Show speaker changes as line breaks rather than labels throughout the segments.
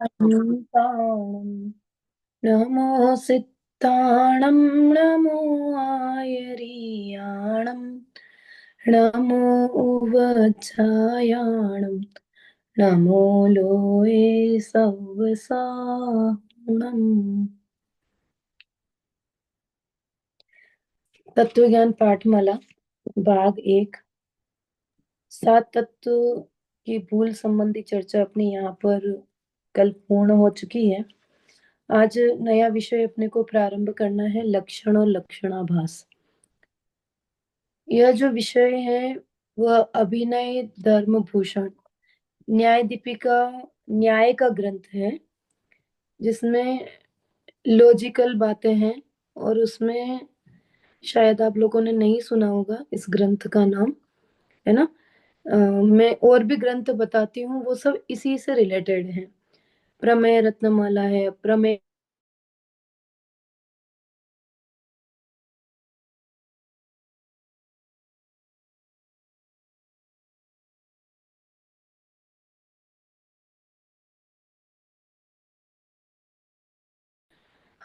अन्ताणम् नमो सित्ताणं नमो आयर्याणं नमो उवचायाणं नमो लोये सव्वसानम्। तत्वज्ञान पाठमाला भाग एक। सात तत्व की भूल संबंधी चर्चा अपनी यहाँ पर कल पूर्ण हो चुकी है। आज नया विषय अपने को प्रारंभ करना है, लक्षण और लक्षणाभास। यह जो विषय है वह अभिनय धर्म भूषण न्याय दीपिका न्याय का ग्रंथ है, जिसमें लॉजिकल बातें हैं। और उसमें शायद आप लोगों ने नहीं सुना होगा इस ग्रंथ का नाम, है ना। मैं और भी ग्रंथ बताती हूँ, वो सब इसी से रिलेटेड है। प्रमेय रत्नमाला है, प्रमेय।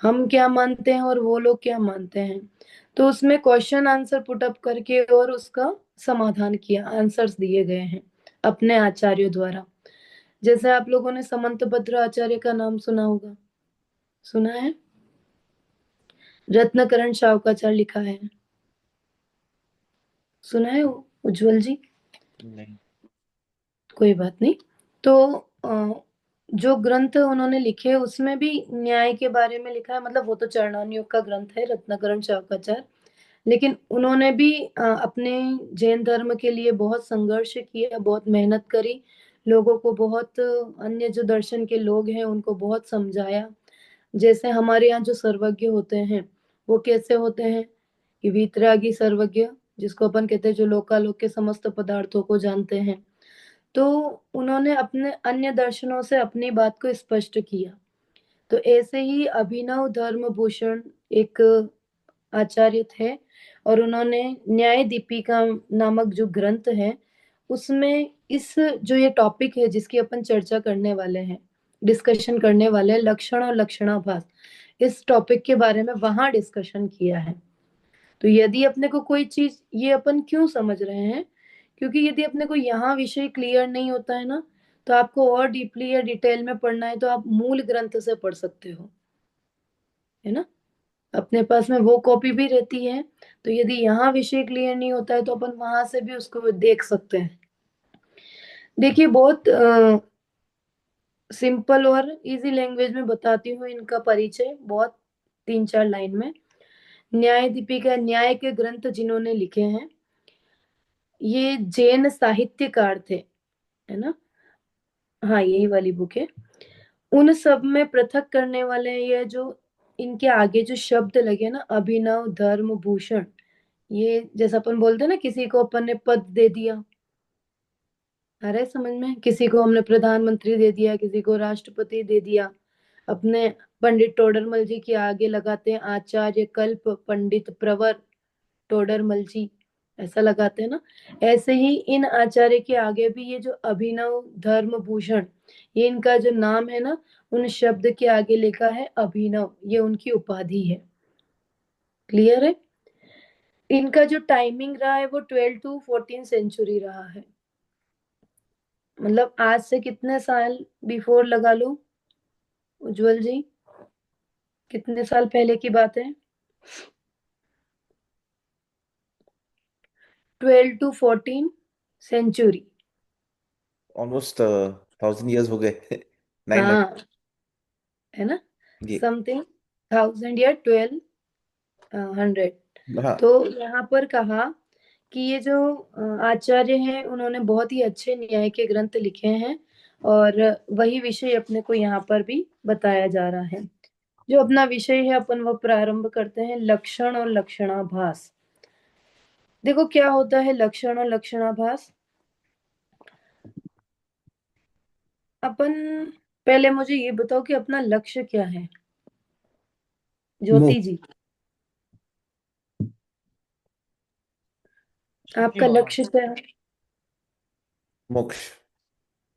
हम क्या मानते हैं और वो लोग क्या मानते हैं, तो उसमें क्वेश्चन आंसर पुट अप करके और उसका समाधान किया, आंसर्स दिए गए हैं अपने आचार्यों द्वारा। जैसे आप लोगों ने समंतभद्र आचार्य का नाम सुना होगा, सुना है। रत्नकरण शावकाचार्य लिखा है, सुना है उज्जवल जी?
नहीं।
कोई बात नहीं। तो जो ग्रंथ उन्होंने लिखे उसमें भी न्याय के बारे में लिखा है। मतलब वो तो चरणान्योग का ग्रंथ है, रत्नाकरण शावकाचार्य। लेकिन उन्होंने भी अपने जैन धर्म के लिए बहुत संघर्ष किया, बहुत मेहनत करी, लोगों को बहुत, अन्य जो दर्शन के लोग हैं उनको बहुत समझाया। जैसे हमारे यहाँ जो सर्वज्ञ होते हैं वो कैसे होते हैं कि वीतरागी सर्वज्ञ, जिसको अपन कहते हैं, जो लोकालोक के समस्त पदार्थों को जानते हैं। तो उन्होंने अपने अन्य दर्शनों से अपनी बात को स्पष्ट किया। तो ऐसे ही अभिनव धर्म भूषण एक आचार्य थे, और उन्होंने न्याय दीपिका नामक जो ग्रंथ है उसमें इस जो ये टॉपिक है जिसकी अपन चर्चा करने वाले हैं, डिस्कशन करने वाले हैं, लक्षण और लक्षणाभास, इस टॉपिक के बारे में वहां डिस्कशन किया है। तो यदि अपने को कोई चीज, ये अपन क्यों समझ रहे हैं, क्योंकि यदि अपने को यहाँ विषय क्लियर नहीं होता है ना, तो आपको और डीपली या डिटेल में पढ़ना है तो आप मूल ग्रंथ से पढ़ सकते हो, है ना। अपने पास में वो कॉपी भी रहती है। तो यदि यहाँ विषय क्लियर नहीं होता है तो अपन वहां से भी उसको देख सकते हैं। देखिए, बहुत सिंपल और इजी लैंग्वेज में बताती हूँ इनका परिचय, बहुत 3-4 लाइन में। न्याय दीपिका न्याय के ग्रंथ जिन्होंने लिखे हैं, ये जैन साहित्यकार थे, है ना। हाँ, यही वाली बुक है। उन सब में पृथक करने वाले ये जो इनके आगे जो शब्द लगे ना, अभिनव धर्म भूषण, ये जैसा अपन बोलते हैं ना, किसी को अपन ने पद दे दिया, अरे समझ में, किसी को हमने प्रधानमंत्री दे दिया, किसी को राष्ट्रपति दे दिया। अपने पंडित टोडरमल जी के आगे लगाते हैं आचार्य कल्प पंडित प्रवर टोडरमल जी, ऐसा लगाते हैं ना। ऐसे ही इन आचार्य के आगे भी ये जो अभिनव धर्म भूषण, ये इनका जो नाम है ना, उन शब्द के आगे लिखा है अभिनव, ये उनकी उपाधि है। क्लियर है। इनका जो टाइमिंग रहा है वो 12 to 14 सेंचुरी रहा है। मतलब आज से कितने साल बिफोर लगा लो उज्जवल जी, कितने साल पहले की बात है? 12 to 14 सेंचुरी।
ऑलमोस्ट 1000 years हो गए। 900।
हाँ, है ना।
ये।
समथिंग 1000 या 1200।
हाँ।
तो यहाँ पर कहा कि ये जो आचार्य हैं उन्होंने बहुत ही अच्छे न्याय के ग्रंथ लिखे हैं, और वही विषय अपने को यहाँ पर भी बताया जा रहा है। जो अपना विषय है अपन वो प्रारंभ करते हैं, लक्षण और लक्षणाभास। देखो क्या होता है लक्षण और लक्षणाभास। अपन, पहले मुझे ये बताओ कि अपना लक्ष्य क्या है, ज्योति
मोक्ष
जी।
की
आपका
बात।
लक्ष्य क्या है?
मोक्ष।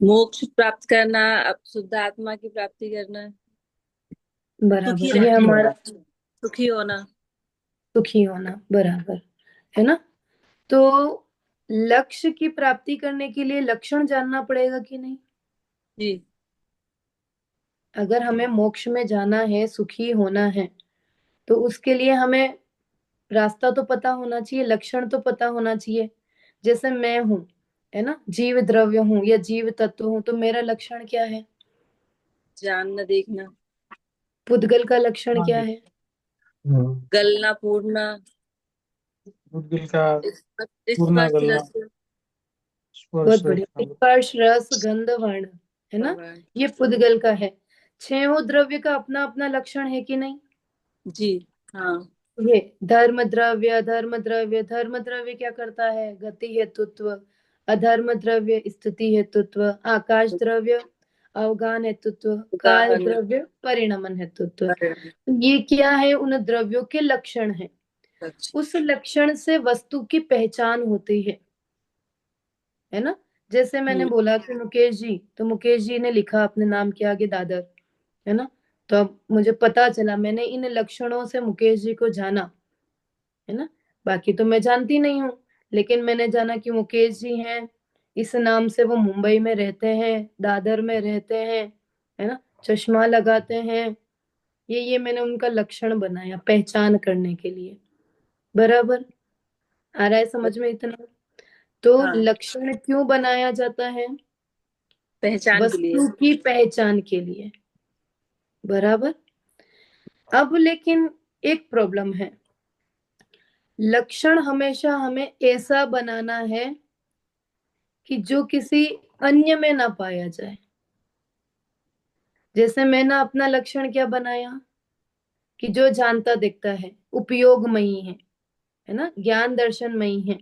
मोक्ष प्राप्त करना, अब शुद्ध आत्मा की प्राप्ति करना, सुखी
बराबर, ये
रहना,
हमारा
सुखी होना।
सुखी होना, बराबर, है ना? तो लक्ष्य की प्राप्ति करने के लिए लक्षण जानना पड़ेगा कि नहीं?
जी।
अगर हमें मोक्ष में जाना है, सुखी होना है, तो उसके लिए हमें रास्ता तो पता होना चाहिए, लक्षण तो पता होना चाहिए। जैसे मैं हूं, है ना, जीव द्रव्य हूं या जीव तत्व हूं, तो मेरा लक्षण क्या है?
जानना, देखना,
पुद्गल का लक्षण क्या
हाँ।
है?
गलना, पूर्णा,
गुडगिल का पूर्णा
स्पर्श
गलना,
रस,
स्पर्श।
बहुत बढ़िया, स्पर्श रस गंध वर्ण, है ना?
भगवान।
ये पुद्गल का है। छहों द्रव्य का अपना अपना लक्षण है कि नहीं?
जी। हाँ।
ये धर्म द्रव्य, अधर्म द्रव्य, धर्म द्रव्य क्या करता है? गति हेतुत्व। अधर्म द्रव्य स्थिति हेतुत्व। आकाश द्रव्य अवगान हेतुत्व। काल
उदाहरण।
द्रव्य परिणमन हेतुत्व।
परिणाम,
ये क्या है? उन द्रव्यों के लक्षण है।
लक्ष्य।
उस लक्षण से वस्तु की पहचान होती है ना? जैसे मैंने
हम्म।
बोला कि मुकेश जी, तो मुकेश जी ने लिखा अपने नाम के आगे दादर, है ना? तो अब मुझे पता चला, मैंने इन लक्षणों से मुकेश जी को जाना, है ना? बाकी तो मैं जानती नहीं हूँ, लेकिन मैंने जाना कि मुकेश जी हैं, इस नाम से वो मुंबई में रहते हैं, दादर में रहते हैं, है ना, चश्मा लगाते हैं। ये मैंने उनका लक्षण बनाया पहचान करने के लिए। बराबर, आ रहा है समझ में इतना? तो
हाँ,
लक्षण क्यों बनाया जाता है?
पहचान के लिए।
वस्तु की पहचान के लिए। बराबर। अब लेकिन एक प्रॉब्लम है, लक्षण हमेशा हमें ऐसा बनाना है कि जो किसी अन्य में ना पाया जाए। जैसे मैंने अपना लक्षण क्या बनाया कि जो जानता दिखता है, उपयोगमयी है ना, ज्ञान दर्शनमयी है।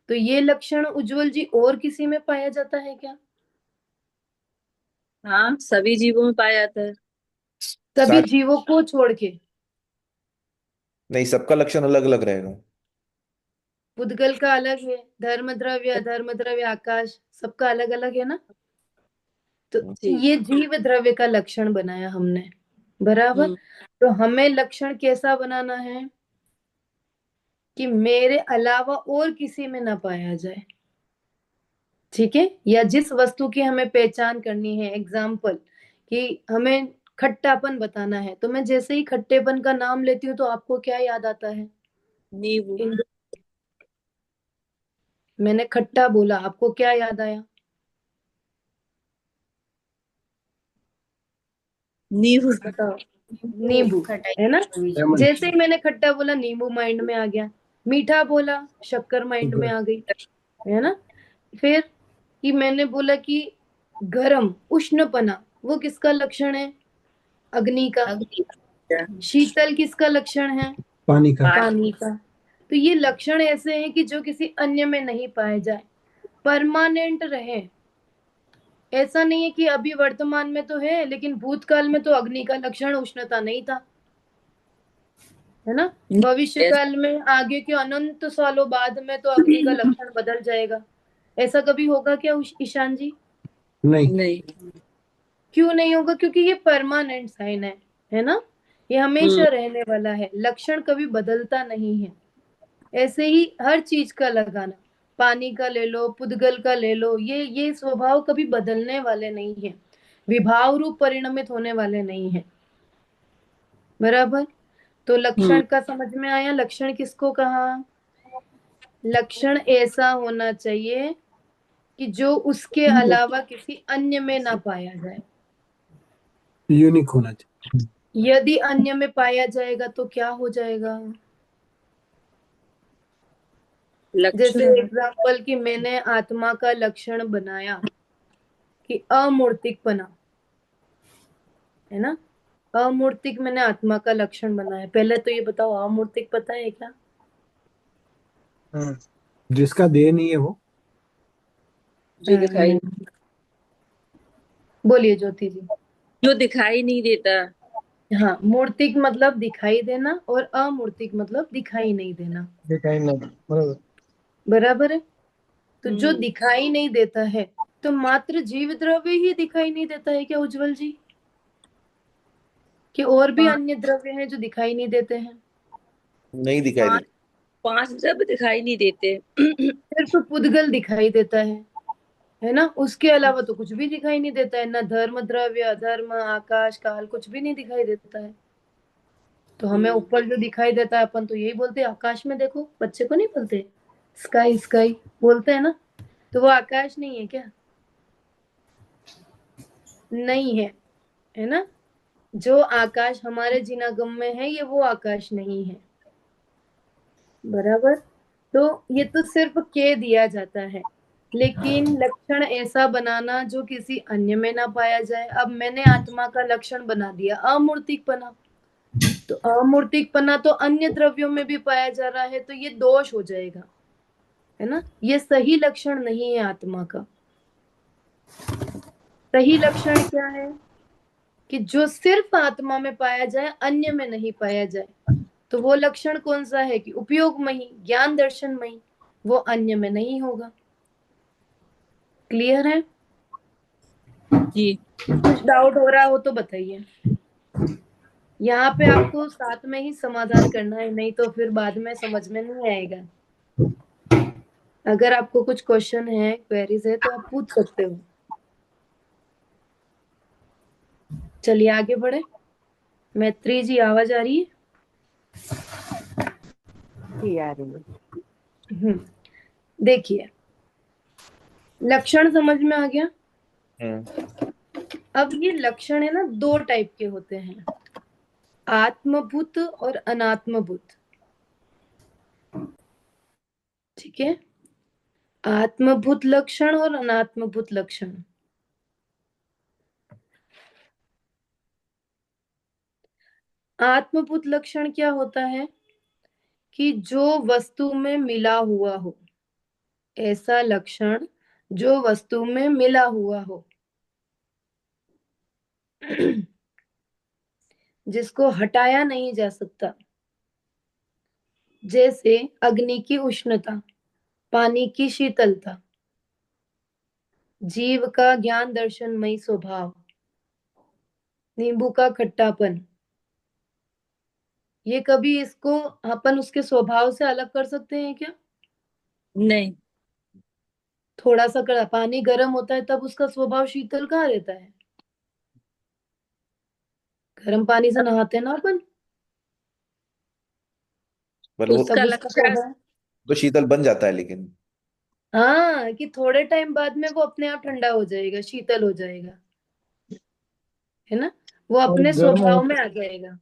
तो ये लक्षण उज्जवल जी और किसी में पाया जाता है क्या?
हाँ, सभी जीवों में पाया जाता है।
सभी
सारे।
जीवों को छोड़ के।
नहीं, सबका लक्षण अलग अलग रहेगा।
पुद्गल का अलग है, धर्म द्रव्य अधर्म द्रव्य आकाश सबका अलग अलग है ना? तो
जी।
ये जीव द्रव्य का लक्षण बनाया हमने। बराबर।
हम्म।
तो हमें लक्षण कैसा बनाना है कि मेरे अलावा और किसी में ना पाया जाए। ठीक है? या जिस वस्तु की हमें पहचान करनी है, एग्जाम्पल कि हमें खट्टापन बताना है, तो मैं जैसे ही खट्टेपन का नाम लेती हूँ तो आपको क्या याद आता है?
नींबू।
मैंने खट्टा बोला, आपको क्या याद आया?
नींबू।
बताओ। नींबू,
खटाई।
है ना?
लेमन।
जैसे ही मैंने खट्टा बोला, नींबू माइंड में आ गया। मीठा बोला, शक्कर माइंड में आ गई, है ना? फिर कि मैंने बोला कि गरम, उष्णपना, वो किसका लक्षण है? अग्नि का।
अग्नि।
शीतल किसका लक्षण है?
पानी का।
पानी का। तो ये लक्षण ऐसे हैं कि जो किसी अन्य में नहीं पाए जाए, परमानेंट रहे। ऐसा नहीं है कि अभी वर्तमान में तो है, लेकिन भूतकाल में तो अग्नि का लक्षण उष्णता नहीं था, है ना? भविष्य काल में, आगे के अनंत सालों बाद में तो अग्नि का लक्षण बदल जाएगा। ऐसा कभी होगा क्या ईशान जी?
नहीं।
नहीं।
क्यों नहीं होगा? क्योंकि ये परमानेंट साइन है ना? ये
हम्म।
हमेशा रहने वाला है, लक्षण कभी बदलता नहीं है। ऐसे ही हर चीज का लगाना, पानी का ले लो, पुद्गल का ले लो, ये स्वभाव कभी बदलने वाले नहीं है, विभाव रूप परिणमित होने वाले नहीं है। बराबर। तो
हम्म।
लक्षण का समझ में आया? लक्षण किसको कहा? लक्षण ऐसा होना चाहिए कि जो उसके अलावा किसी अन्य में ना पाया जाए।
यूनिक होना चाहिए।
यदि अन्य में पाया जाएगा तो क्या हो जाएगा? जैसे
लक्षण।
एग्जाम्पल कि मैंने आत्मा का लक्षण बनाया कि अमूर्तिकपना, है ना? अमूर्तिक मैंने आत्मा का लक्षण बनाया। पहले तो ये बताओ, अमूर्तिक पता है क्या?
हाँ। जिसका देह नहीं है वो।
जो दिखाई,
बोलिए ज्योति जी।
जो दिखाई नहीं देता।
हाँ, मूर्तिक मतलब दिखाई देना, और अमूर्तिक मतलब दिखाई नहीं देना।
दिखाई नहीं, बराबर।
बराबर है। तो जो
हम्म।
दिखाई नहीं देता है, तो मात्र जीव द्रव्य ही दिखाई नहीं देता है क्या उज्जवल जी, कि और भी
पांच
अन्य द्रव्य हैं जो दिखाई नहीं देते हैं?
नहीं दिखाई
पांच
देती।
पांच द्रव्य दिखाई नहीं देते।
सिर्फ पुद्गल दिखाई देता है ना, उसके अलावा तो कुछ भी दिखाई नहीं देता है, ना धर्म द्रव्य अधर्म आकाश काल कुछ भी नहीं दिखाई देता है। तो हमें ऊपर जो दिखाई देता है अपन तो यही बोलते हैं आकाश में देखो, बच्चे को नहीं बोलते स्काई स्काई बोलते हैं ना, तो वो आकाश नहीं है क्या? नहीं है, है ना। जो आकाश हमारे जिनागम में है ये वो आकाश नहीं है, बराबर। तो ये तो सिर्फ के दिया जाता है, लेकिन लक्षण ऐसा बनाना जो किसी अन्य में ना पाया जाए। अब मैंने आत्मा का लक्षण बना दिया अमूर्तिकपना, तो अमूर्तिकपना तो अन्य द्रव्यों में भी पाया जा रहा है, तो ये दोष हो जाएगा, है ना। ये सही लक्षण नहीं है आत्मा का। सही लक्षण क्या है कि जो सिर्फ आत्मा में पाया जाए अन्य में नहीं पाया जाए। तो वो लक्षण कौन सा है कि उपयोगमयी ज्ञान दर्शनमयी, वो अन्य में नहीं होगा। क्लियर है?
जी।
कुछ डाउट हो रहा हो तो बताइए। यहाँ पे आपको साथ में ही समाधान करना है, नहीं तो फिर बाद में समझ में नहीं आएगा। अगर आपको कुछ क्वेश्चन है क्वेरीज है तो आप पूछ सकते हो। चलिए आगे बढ़े। मैत्री जी आवाज आ रही है?
जी आ रही है।
देखिए लक्षण समझ में आ गया।
हम्म।
अब ये लक्षण है ना दो टाइप के होते हैं, आत्मभूत और अनात्मभूत। ठीक है, आत्मभूत लक्षण और अनात्मभूत लक्षण। आत्मभूत लक्षण क्या होता है कि जो वस्तु में मिला हुआ हो, ऐसा लक्षण जो वस्तु में मिला हुआ हो, जिसको हटाया नहीं जा सकता। जैसे अग्नि की उष्णता, पानी की शीतलता, जीव का ज्ञान दर्शनमयी स्वभाव, नींबू का खट्टापन। ये कभी इसको अपन उसके स्वभाव से अलग कर सकते हैं क्या?
नहीं।
थोड़ा सा पानी गर्म होता है तब उसका स्वभाव शीतल कहाँ रहता है? गर्म पानी से नहाते हैं ना अपन,
पर वो
तब
उसका
उसका
लक्षण
स्वभाव,
तो शीतल बन जाता है लेकिन।
हाँ, कि थोड़े टाइम बाद में वो अपने आप ठंडा हो जाएगा, शीतल हो जाएगा, है ना, वो
और
अपने स्वभाव में आ जाएगा। हाँ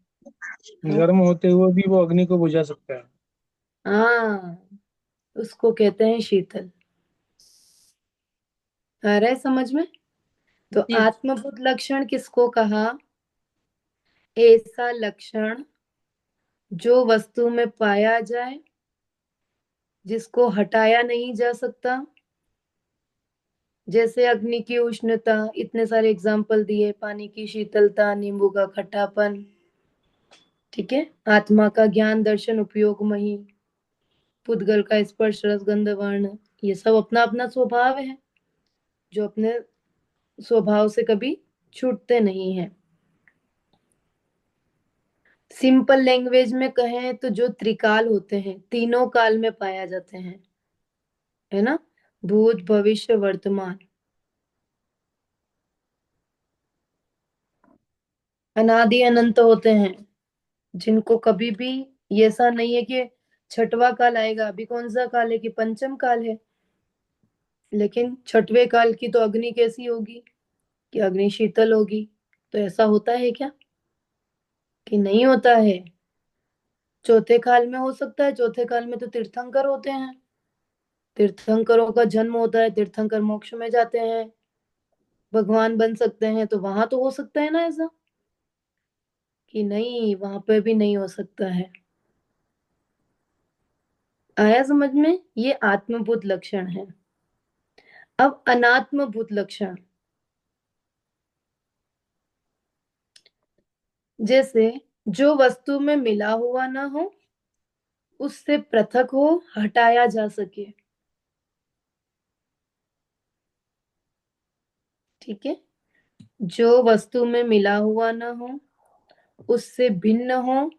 गर्म होते हुए भी वो अग्नि को बुझा सकता है।
हाँ, उसको कहते हैं शीतल। आ रहा है समझ में? तो
जी।
आत्मभूत लक्षण किसको कहा? ऐसा लक्षण जो वस्तु में पाया जाए, जिसको हटाया नहीं जा सकता। जैसे अग्नि की उष्णता, इतने सारे एग्जाम्पल दिए, पानी की शीतलता, नींबू का खट्टापन। ठीक है, आत्मा का ज्ञान दर्शन उपयोगमयी, पुद्गल का स्पर्श रस गंध वर्ण, ये सब अपना अपना स्वभाव है जो अपने स्वभाव से कभी छूटते नहीं है। सिंपल लैंग्वेज में कहें तो जो त्रिकाल होते हैं तीनों काल में पाया जाते हैं, है ना, भूत भविष्य वर्तमान। अनादि अनंत होते हैं, जिनको कभी भी ऐसा नहीं है कि छठवां काल आएगा। अभी कौन सा काल है कि पंचम काल है, लेकिन छठवें काल की तो अग्नि कैसी होगी कि अग्नि शीतल होगी। तो ऐसा होता है क्या कि नहीं होता है? चौथे काल में हो सकता है, चौथे काल में तो तीर्थंकर होते हैं, तीर्थंकरों का जन्म होता है, तीर्थंकर मोक्ष में जाते हैं, भगवान बन सकते हैं, तो वहां तो हो सकता है ना ऐसा, कि नहीं वहां पे भी नहीं हो सकता है। आया समझ में? ये आत्मभूत लक्षण है। अब अनात्मभूत लक्षण, जैसे जो वस्तु में मिला हुआ ना हो, उससे पृथक हो, हटाया जा सके। ठीक है, जो वस्तु में मिला हुआ ना हो, उससे भिन्न हो,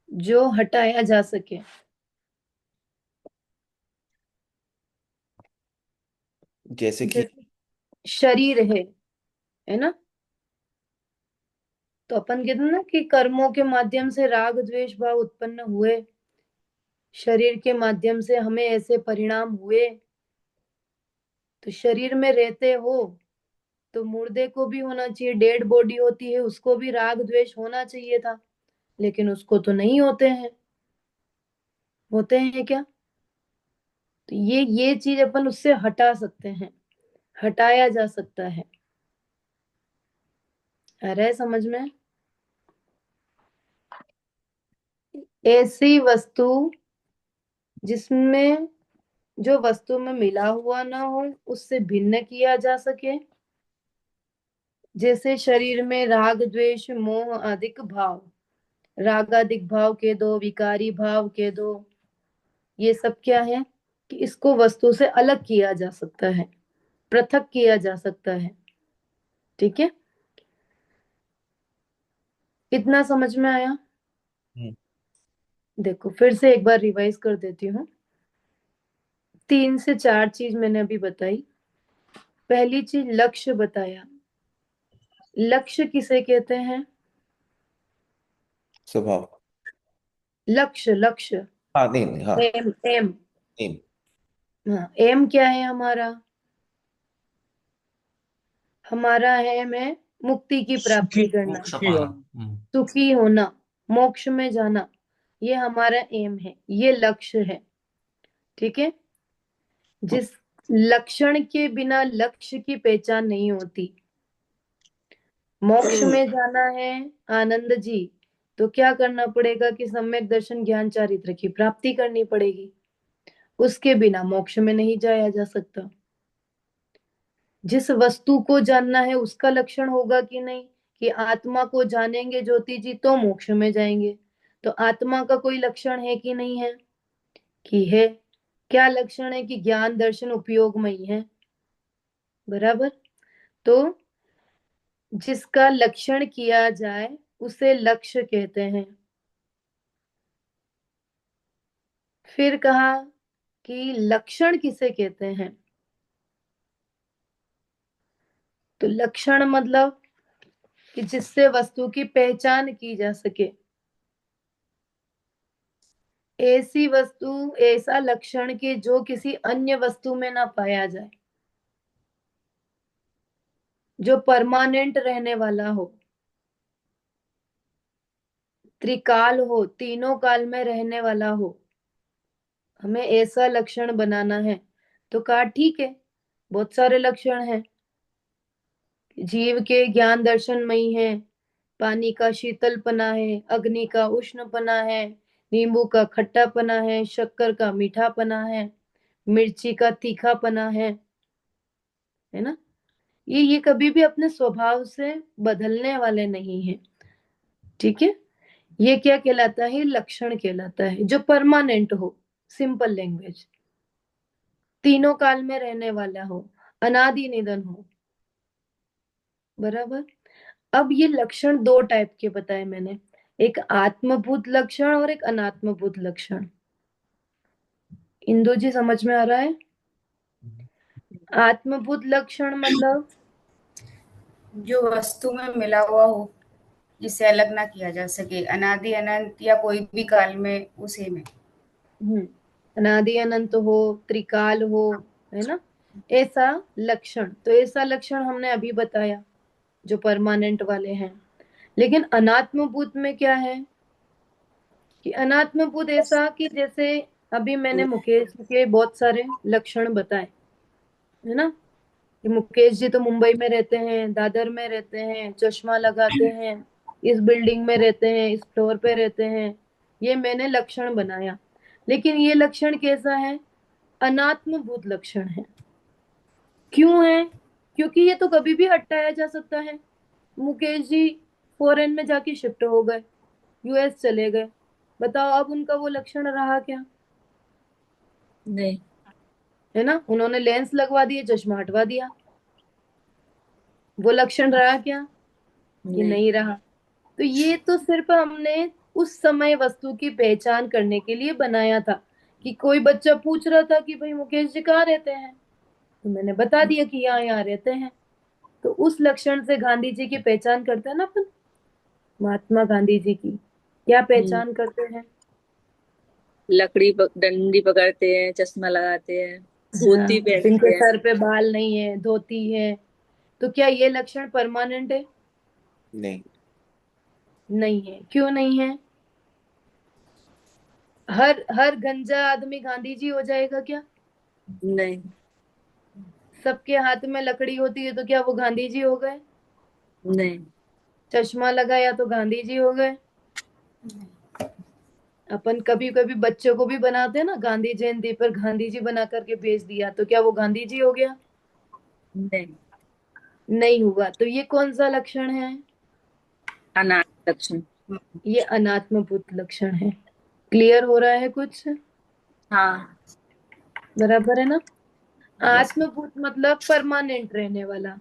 जो हटाया जा सके।
जैसे कि
जैसे शरीर है ना, तो अपन कहते हैं ना कि कर्मों के माध्यम से राग द्वेष भाव उत्पन्न हुए, शरीर के माध्यम से हमें ऐसे परिणाम हुए। तो शरीर में रहते हो तो मुर्दे को भी होना चाहिए, डेड बॉडी होती है उसको भी राग द्वेष होना चाहिए था, लेकिन उसको तो नहीं होते हैं। होते हैं क्या? तो ये चीज अपन उससे हटा सकते हैं, हटाया जा सकता है। आ रहा है समझ में? ऐसी वस्तु जिसमें, जो वस्तु में मिला हुआ ना हो, उससे भिन्न किया जा सके। जैसे शरीर में राग द्वेष मोह अधिक भाव, रागाधिक भाव के दो, विकारी भाव के दो, ये सब क्या है कि इसको वस्तु से अलग किया जा सकता है, पृथक किया जा सकता है। ठीक है, इतना समझ में आया?
हम्म,
देखो फिर से एक बार रिवाइज कर देती हूँ। 3 से 4 चीज मैंने अभी बताई। पहली चीज लक्ष्य बताया। लक्ष्य किसे कहते हैं?
स्वभाव।
लक्ष्य, लक्ष्य,
हाँ, नहीं नहीं, हाँ।
एम, एम।
नहीं।
हाँ, एम क्या है हमारा? हमारा एम है मुक्ति की
सुखी
प्राप्ति करना,
सुखी होना।
सुखी होना, मोक्ष में जाना। ये हमारा एम है, ये लक्ष्य है। ठीक है, जिस लक्षण के बिना लक्ष्य की पहचान नहीं होती। मोक्ष में जाना है आनंद जी, तो क्या करना पड़ेगा कि सम्यक दर्शन ज्ञान चारित्र की प्राप्ति करनी पड़ेगी। उसके बिना मोक्ष में नहीं जाया जा सकता। जिस वस्तु को जानना है उसका लक्षण होगा कि नहीं, कि आत्मा को जानेंगे ज्योति जी तो मोक्ष में जाएंगे। तो आत्मा का कोई लक्षण है कि नहीं है? कि है। क्या लक्षण है? कि ज्ञान दर्शन उपयोगमयी है। बराबर। तो जिसका लक्षण किया जाए उसे लक्ष्य कहते हैं। फिर कहा कि लक्षण किसे कहते हैं? तो लक्षण मतलब कि जिससे वस्तु की पहचान की जा सके। ऐसी वस्तु, ऐसा लक्षण कि जो किसी अन्य वस्तु में ना पाया जाए, जो परमानेंट रहने वाला हो, त्रिकाल हो, तीनों काल में रहने वाला हो। हमें ऐसा लक्षण बनाना है। तो कहा ठीक है, बहुत सारे लक्षण हैं। जीव के ज्ञान दर्शनमयी है, पानी का शीतलपना है, अग्नि का उष्णपना है, नींबू का खट्टापना है, शक्कर का मीठापना है, मिर्ची का तीखापना है ना। ये कभी भी अपने स्वभाव से बदलने वाले नहीं है। ठीक है, ये क्या कहलाता है? लक्षण कहलाता है, जो परमानेंट हो। सिंपल लैंग्वेज, तीनों काल में रहने वाला हो, अनादि निधन हो। बराबर। अब ये लक्षण 2 टाइप के बताए मैंने, एक आत्मभूत लक्षण और एक अनात्मभूत लक्षण। इंदु जी समझ में आ रहा है? आत्मभूत लक्षण मतलब
जो वस्तु में मिला हुआ हो, जिसे अलग ना किया जा सके, अनादि अनंत या कोई भी काल में उसी में।
अनादि अनंत हो, त्रिकाल हो, है ना, ऐसा लक्षण। तो ऐसा लक्षण हमने अभी बताया, जो परमानेंट वाले हैं। लेकिन अनात्मभूत में क्या है कि अनात्मभूत ऐसा कि जैसे अभी मैंने मुकेश के बहुत सारे लक्षण बताए, है ना, कि मुकेश जी तो मुंबई में रहते हैं, दादर में रहते हैं, चश्मा लगाते हैं, इस बिल्डिंग में रहते हैं, इस फ्लोर पे रहते हैं। ये मैंने लक्षण बनाया। लेकिन ये लक्षण कैसा है? अनात्मभूत लक्षण है। क्यों है? क्योंकि ये तो कभी भी हटाया जा सकता है। मुकेश जी फॉरेन में जाके शिफ्ट हो गए, यूएस चले गए, बताओ अब उनका वो लक्षण रहा क्या?
नहीं।
है ना, उन्होंने लेंस लगवा दिए, चश्मा हटवा दिया, वो लक्षण रहा क्या कि
नहीं।
नहीं रहा? तो ये तो सिर्फ हमने उस समय वस्तु की पहचान करने के लिए बनाया था कि कोई बच्चा पूछ रहा था कि भाई मुकेश जी कहाँ रहते हैं, तो मैंने बता दिया कि यहाँ यहाँ रहते हैं। तो उस लक्षण से गांधी जी की पहचान करते हैं ना अपन। महात्मा गांधी जी की क्या
हम्म,
पहचान करते हैं?
डंडी पकड़ते हैं, चश्मा लगाते हैं,
हाँ,
धोती पहनते
जिनके
हैं।
सर पे बाल नहीं है, धोती है। तो क्या ये लक्षण परमानेंट है?
नहीं।
नहीं है। क्यों नहीं है? हर हर गंजा आदमी गांधी जी हो जाएगा क्या?
नहीं।
सबके हाथ में लकड़ी होती है तो क्या वो गांधी जी हो गए?
नहीं।
चश्मा लगाया तो गांधी जी हो गए? अपन कभी कभी बच्चों को भी बनाते हैं ना, गांधी जयंती पर गांधी जी बना करके भेज दिया, तो क्या वो गांधी जी हो गया?
नहीं।
नहीं हुआ। तो ये कौन सा लक्षण है?
अनाथ लक्षण।
ये अनात्मभूत लक्षण है। क्लियर हो रहा है कुछ?
हाँ।
बराबर है ना?
यस।
आत्मभूत मतलब परमानेंट रहने वाला।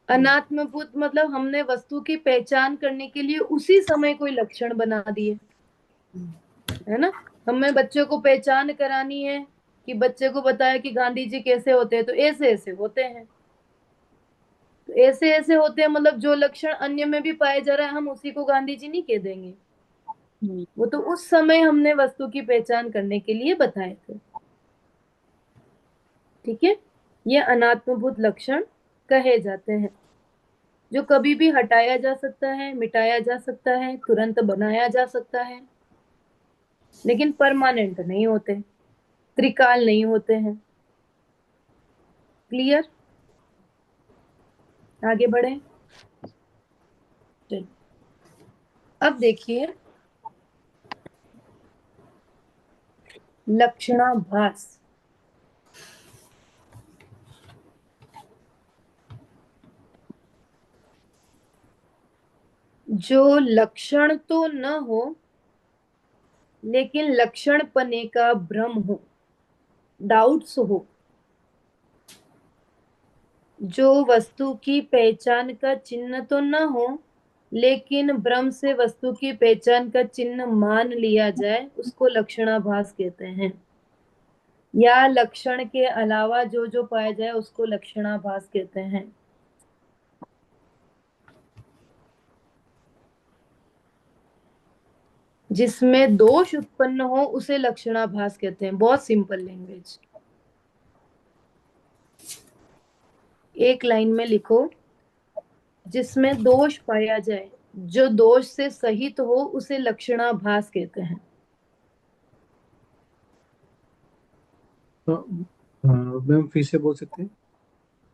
अनात्मभूत मतलब हमने वस्तु की पहचान करने के लिए उसी समय कोई लक्षण बना दिए, है ना? हमें बच्चों को पहचान करानी है कि बच्चे को बताया कि गांधी जी कैसे होते हैं, तो ऐसे ऐसे होते हैं। तो ऐसे ऐसे होते हैं मतलब जो लक्षण अन्य में भी पाए जा रहा है, हम उसी को गांधी जी नहीं कह देंगे।
हम्म,
वो तो उस समय हमने वस्तु की पहचान करने के लिए बताए थे। ठीक है? ये अनात्मभूत लक्षण कहे जाते हैं, जो कभी भी हटाया जा सकता है, मिटाया जा सकता है, तुरंत बनाया जा सकता है, लेकिन परमानेंट नहीं होते, त्रिकाल नहीं होते हैं। क्लियर? आगे बढ़े। चलिए, अब देखिए लक्षणाभास। जो लक्षण तो न हो लेकिन लक्षण पने का भ्रम हो, डाउट्स हो, जो वस्तु की पहचान का चिन्ह तो न हो लेकिन भ्रम से वस्तु की पहचान का चिन्ह मान लिया जाए, उसको लक्षणाभास कहते हैं। या लक्षण के अलावा जो जो पाया जाए उसको लक्षणाभास कहते हैं। जिसमें दोष उत्पन्न हो उसे लक्षणाभास कहते हैं। बहुत सिंपल लैंग्वेज। एक लाइन में लिखो, जिसमें दोष पाया जाए, जो दोष से सहित हो उसे लक्षणाभास कहते हैं।
तो मैम फिर से बोल सकते हैं?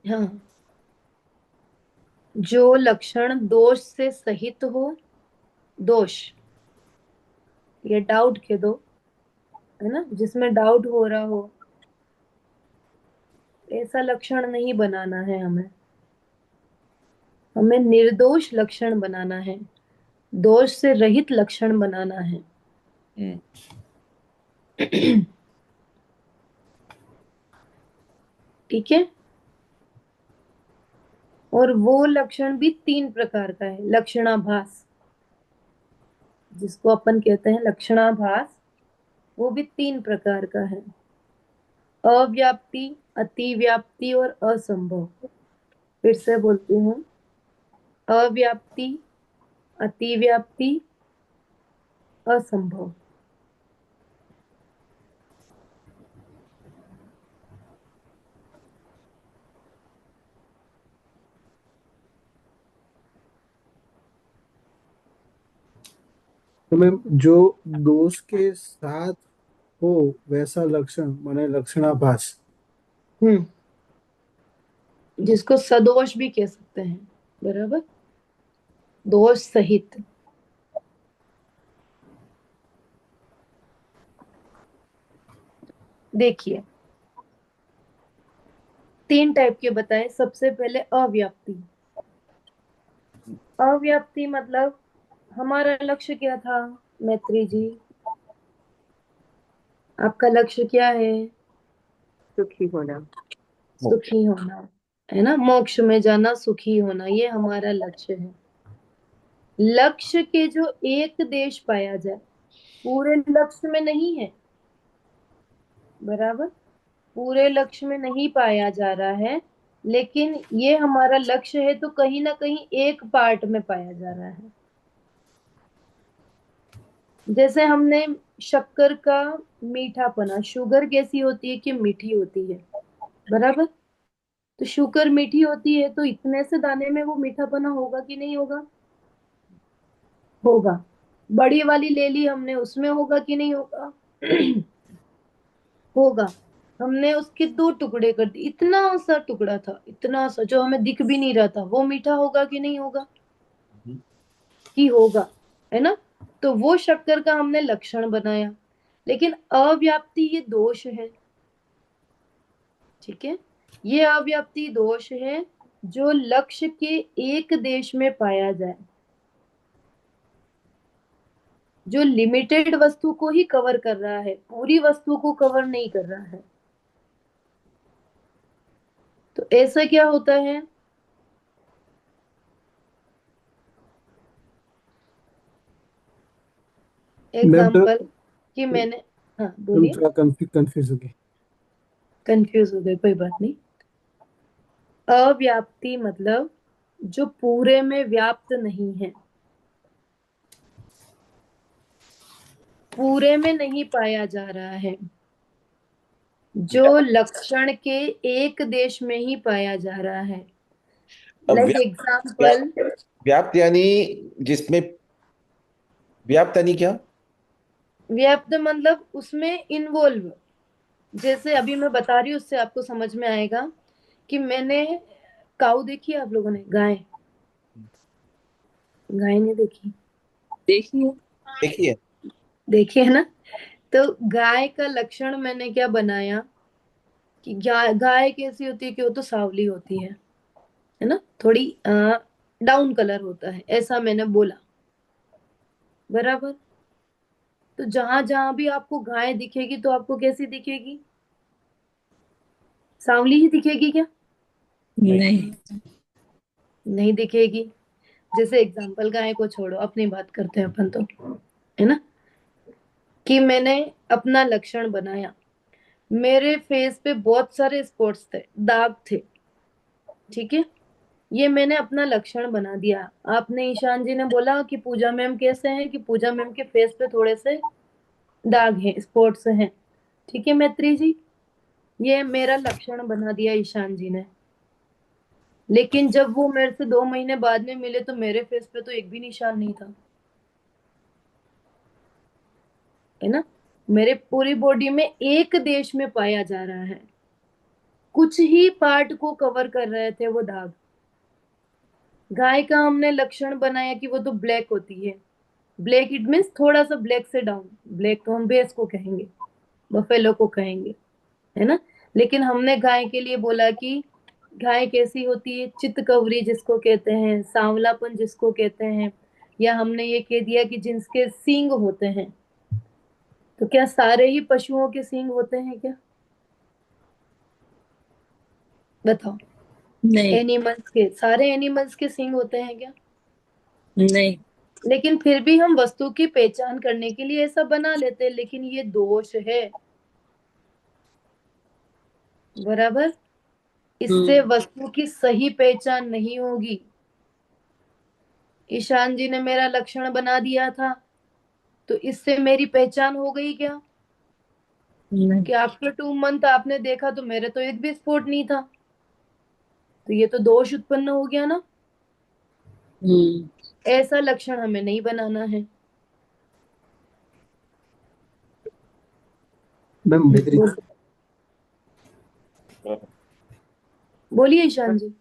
हाँ, जो लक्षण दोष से सहित हो, दोष ये डाउट के दो, है ना, जिसमें डाउट हो रहा हो, ऐसा लक्षण नहीं बनाना है हमें। हमें निर्दोष लक्षण बनाना है, दोष से रहित लक्षण बनाना है।
हम्म।
ठीक है? और वो लक्षण भी 3 प्रकार का है। लक्षणाभास, जिसको अपन कहते हैं लक्षणाभास, वो भी 3 प्रकार का है। अव्याप्ति, अतिव्याप्ति और असंभव। फिर से बोलती हूँ, अव्याप्ति, अतिव्याप्ति, असंभव।
तो मैम जो दोष के साथ हो वैसा लक्षण माने लक्षणाभास।
हम्म, जिसको सदोष भी कह सकते हैं। बराबर, दोष सहित। देखिए, 3 टाइप के बताए। सबसे पहले अव्याप्ति। अव्याप्ति मतलब हमारा लक्ष्य क्या था मैत्री जी? आपका लक्ष्य क्या है?
सुखी होना।
ओके।
सुखी होना। है ना, मोक्ष में जाना, सुखी होना, ये हमारा लक्ष्य है। लक्ष्य के जो एक देश पाया जाए, पूरे लक्ष्य में नहीं है, बराबर, पूरे लक्ष्य में नहीं पाया जा रहा है, लेकिन ये हमारा लक्ष्य है, तो कहीं ना कहीं एक पार्ट में पाया जा रहा है। जैसे हमने शक्कर का मीठापना, शुगर कैसी होती है कि मीठी होती है, बराबर, तो शुगर मीठी होती है, तो इतने से दाने में वो मीठापना होगा कि नहीं होगा? होगा। बड़ी वाली ले ली हमने, उसमें होगा कि नहीं होगा? होगा। हमने उसके दो टुकड़े कर दिए, इतना सा टुकड़ा था, इतना सा, जो हमें दिख भी नहीं रहा था, वो मीठा होगा कि नहीं होगा? कि होगा, है ना। तो वो शक्कर का हमने लक्षण बनाया, लेकिन अव्याप्ति ये दोष है, ठीक है, ये अव्याप्ति दोष है जो लक्ष्य के एक देश में पाया जाए, जो लिमिटेड वस्तु को ही कवर कर रहा है, पूरी वस्तु को कवर नहीं कर रहा है। तो ऐसा क्या होता है?
मैम तो
एग्जाम्पल कि मैंने, हाँ
मैम
बोलिए।
थोड़ा कंफ्यूज हो गई।
कंफ्यूज हो गए, कोई बात नहीं। अव्याप्ति मतलब जो पूरे में व्याप्त नहीं है, पूरे में नहीं पाया जा रहा है, जो लक्षण के एक देश में ही पाया जा रहा है।
अब
लाइक
व्याप्त
एग्जाम्पल,
व्याप्त व्याप्त यानी जिसमें व्याप्त यानी क्या?
व्याप्त मतलब उसमें इन्वॉल्व, जैसे अभी मैं बता रही हूँ उससे आपको समझ में आएगा कि मैंने काऊ देखी है आप लोगों ने? गाय, गाय नहीं देखी?
देखिए,
देखिए,
देखी है ना। तो गाय का लक्षण मैंने क्या बनाया कि गाय गाय कैसी होती है कि वो तो सांवली होती है ना, थोड़ी डाउन कलर होता है, ऐसा मैंने बोला, बराबर। तो जहां जहां भी आपको गाय दिखेगी तो आपको कैसी दिखेगी? सांवली ही दिखेगी क्या?
नहीं,
नहीं दिखेगी। जैसे एग्जाम्पल, गाय को छोड़ो, अपनी बात करते हैं अपन तो, है ना, कि मैंने अपना लक्षण बनाया, मेरे फेस पे बहुत सारे स्पॉट्स थे, दाग थे, ठीक है, ये मैंने अपना लक्षण बना दिया। आपने, ईशान जी ने बोला कि पूजा मैम कैसे हैं, कि पूजा मैम के फेस पे थोड़े से दाग हैं, स्पॉट्स हैं, ठीक है मैत्री जी, ये मेरा लक्षण बना दिया ईशान जी ने। लेकिन जब वो मेरे से 2 महीने बाद में मिले तो मेरे फेस पे तो एक भी निशान नहीं था, है ना। मेरे पूरी बॉडी में एक देश में पाया जा रहा है, कुछ ही पार्ट को कवर कर रहे थे वो दाग। गाय का हमने लक्षण बनाया कि वो तो ब्लैक होती है, ब्लैक इट मीन्स थोड़ा सा ब्लैक से डाउन, ब्लैक तो हम बेस को कहेंगे, बफेलो को कहेंगे, है ना। लेकिन हमने गाय के लिए बोला कि गाय कैसी होती है, चितकवरी जिसको कहते हैं, सांवलापन जिसको कहते हैं, या हमने ये कह दिया कि जिनके सींग होते हैं। तो क्या सारे ही पशुओं के सींग होते हैं क्या? बताओ।
नहीं,
एनिमल्स के, सारे एनिमल्स के सींग होते हैं क्या?
नहीं।
लेकिन फिर भी हम वस्तु की पहचान करने के लिए ऐसा बना लेते हैं, लेकिन ये दोष है, बराबर। इससे वस्तु की सही पहचान नहीं होगी। ईशान जी ने मेरा लक्षण बना दिया था, तो इससे मेरी पहचान हो गई क्या?
नहीं।
कि आफ्टर 2 मंथ आपने देखा तो मेरे तो एक भी स्पॉट नहीं था, तो ये तो दोष उत्पन्न हो गया ना।
हम्म।
ऐसा लक्षण हमें नहीं बनाना है।
मैम मैत्री
बोल- बोलिए ईशान जी।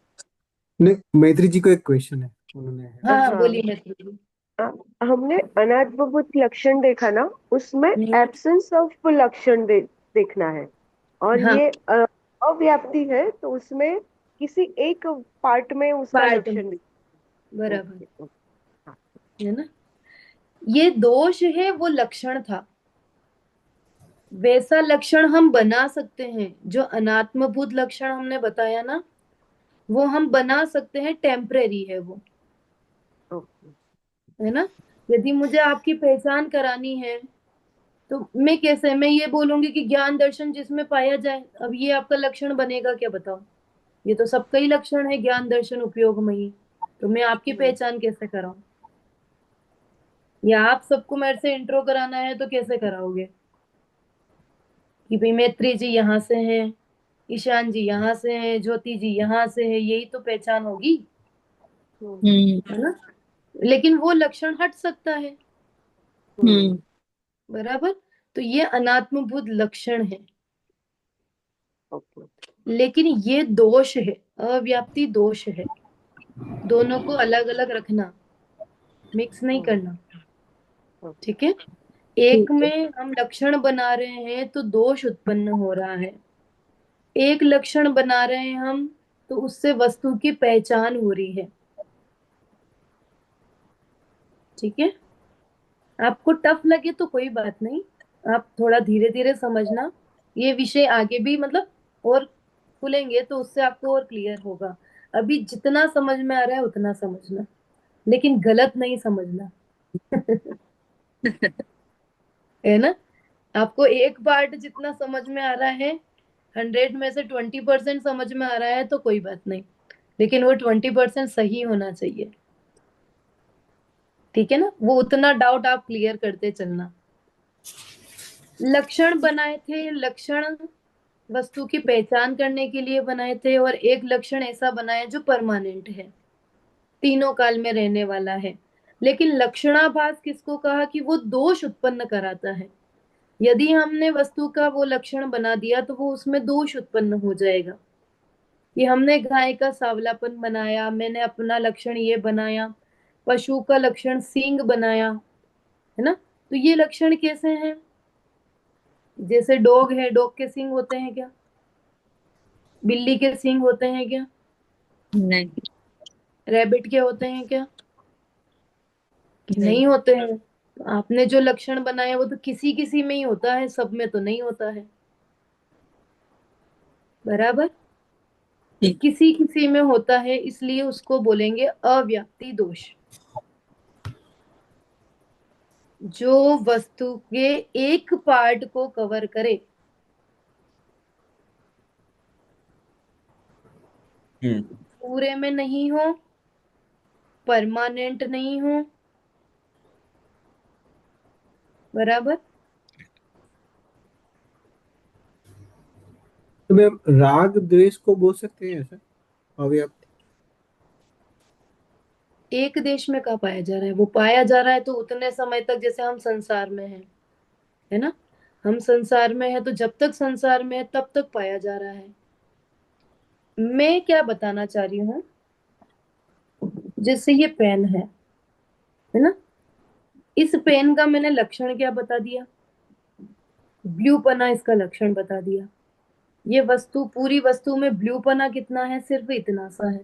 ने मैत्री जी को एक क्वेश्चन है, उन्होंने
हाँ हाँ,
हाँ।
बोलिए मैत्री जी।
हमने अनाद्भुत लक्षण देखा ना, उसमें एब्सेंस ऑफ लक्षण देखना है। और
हाँ,
ये अव्याप्ति है, तो उसमें किसी एक पार्ट में उसका
पार्ट में,
लक्षण
बराबर,
हाँ।
है ना। ये दोष है, वो लक्षण था। वैसा लक्षण हम बना सकते हैं, जो अनात्मभूत लक्षण हमने बताया ना, वो हम बना सकते हैं, टेम्परेरी है वो,
ओके।
है ना। यदि मुझे आपकी पहचान करानी है तो मैं कैसे, मैं ये बोलूंगी कि ज्ञान दर्शन जिसमें पाया जाए, अब ये आपका लक्षण बनेगा क्या, बताओ। ये तो सबका ही लक्षण है, ज्ञान दर्शन उपयोगमयी। तो मैं आपकी पहचान कैसे कराऊं? या आप सबको मेरे से इंट्रो कराना है तो कैसे कराओगे कि भाई मैत्री जी यहाँ से हैं, ईशान जी यहाँ से हैं, ज्योति जी यहाँ से है, यही तो पहचान होगी, है ना। लेकिन वो लक्षण हट सकता है,
हम्म
बराबर। तो ये अनात्मभूत लक्षण है।
ओके।
लेकिन ये दोष है, अव्याप्ति दोष है। दोनों को अलग अलग रखना, मिक्स नहीं करना, ठीक है। एक
ठीक है।
में हम लक्षण बना रहे हैं तो दोष उत्पन्न हो रहा है, एक लक्षण बना रहे हैं हम तो उससे वस्तु की पहचान हो रही है, ठीक है। आपको टफ लगे तो कोई बात नहीं, आप थोड़ा धीरे धीरे समझना। ये विषय आगे भी मतलब और खुलेंगे तो उससे आपको और क्लियर होगा। अभी जितना समझ में आ रहा है उतना समझना, लेकिन गलत नहीं समझना। है ना। आपको एक पार्ट जितना समझ में आ रहा है, 100 में से 20% समझ में आ रहा है तो कोई बात नहीं, लेकिन वो 20% सही होना चाहिए, ठीक है ना। वो उतना डाउट आप क्लियर करते चलना। लक्षण बनाए थे, लक्षण वस्तु की पहचान करने के लिए बनाए थे, और एक लक्षण ऐसा बनाया जो परमानेंट है, तीनों काल में रहने वाला है। लेकिन लक्षणाभास किसको कहा कि वो दोष उत्पन्न कराता है। यदि हमने वस्तु का वो लक्षण बना दिया तो वो उसमें दोष उत्पन्न हो जाएगा। ये हमने गाय का सांवलापन बनाया, मैंने अपना लक्षण ये बनाया, पशु का लक्षण सींग बनाया, है ना। तो ये लक्षण कैसे हैं? जैसे डॉग है, डॉग के सींग होते हैं क्या? बिल्ली के सींग होते हैं क्या?
नहीं
रैबिट के होते हैं क्या?
नहीं
नहीं होते हैं। तो आपने जो लक्षण बनाया वो तो किसी किसी में ही होता है, सब में तो नहीं होता है, बराबर। तो
ठीक।
किसी किसी में होता है, इसलिए उसको बोलेंगे अव्याप्ति दोष। जो वस्तु के एक पार्ट को कवर करे,
हम्म
पूरे में नहीं हो, परमानेंट नहीं हो, बराबर।
तो मैम राग द्वेष को बोल सकते हैं ऐसा, अव्याप्ति?
एक देश में कहाँ पाया जा रहा है? वो पाया जा रहा है तो उतने समय तक जैसे हम संसार में हैं, है ना। हम संसार में है तो जब तक संसार में है तब तक पाया जा रहा है। मैं क्या बताना चाह रही हूँ, जैसे ये पेन है ना। इस पेन का मैंने लक्षण क्या बता दिया? ब्लू पना इसका लक्षण बता दिया। ये वस्तु, पूरी वस्तु में ब्लू पना कितना है? सिर्फ इतना सा है,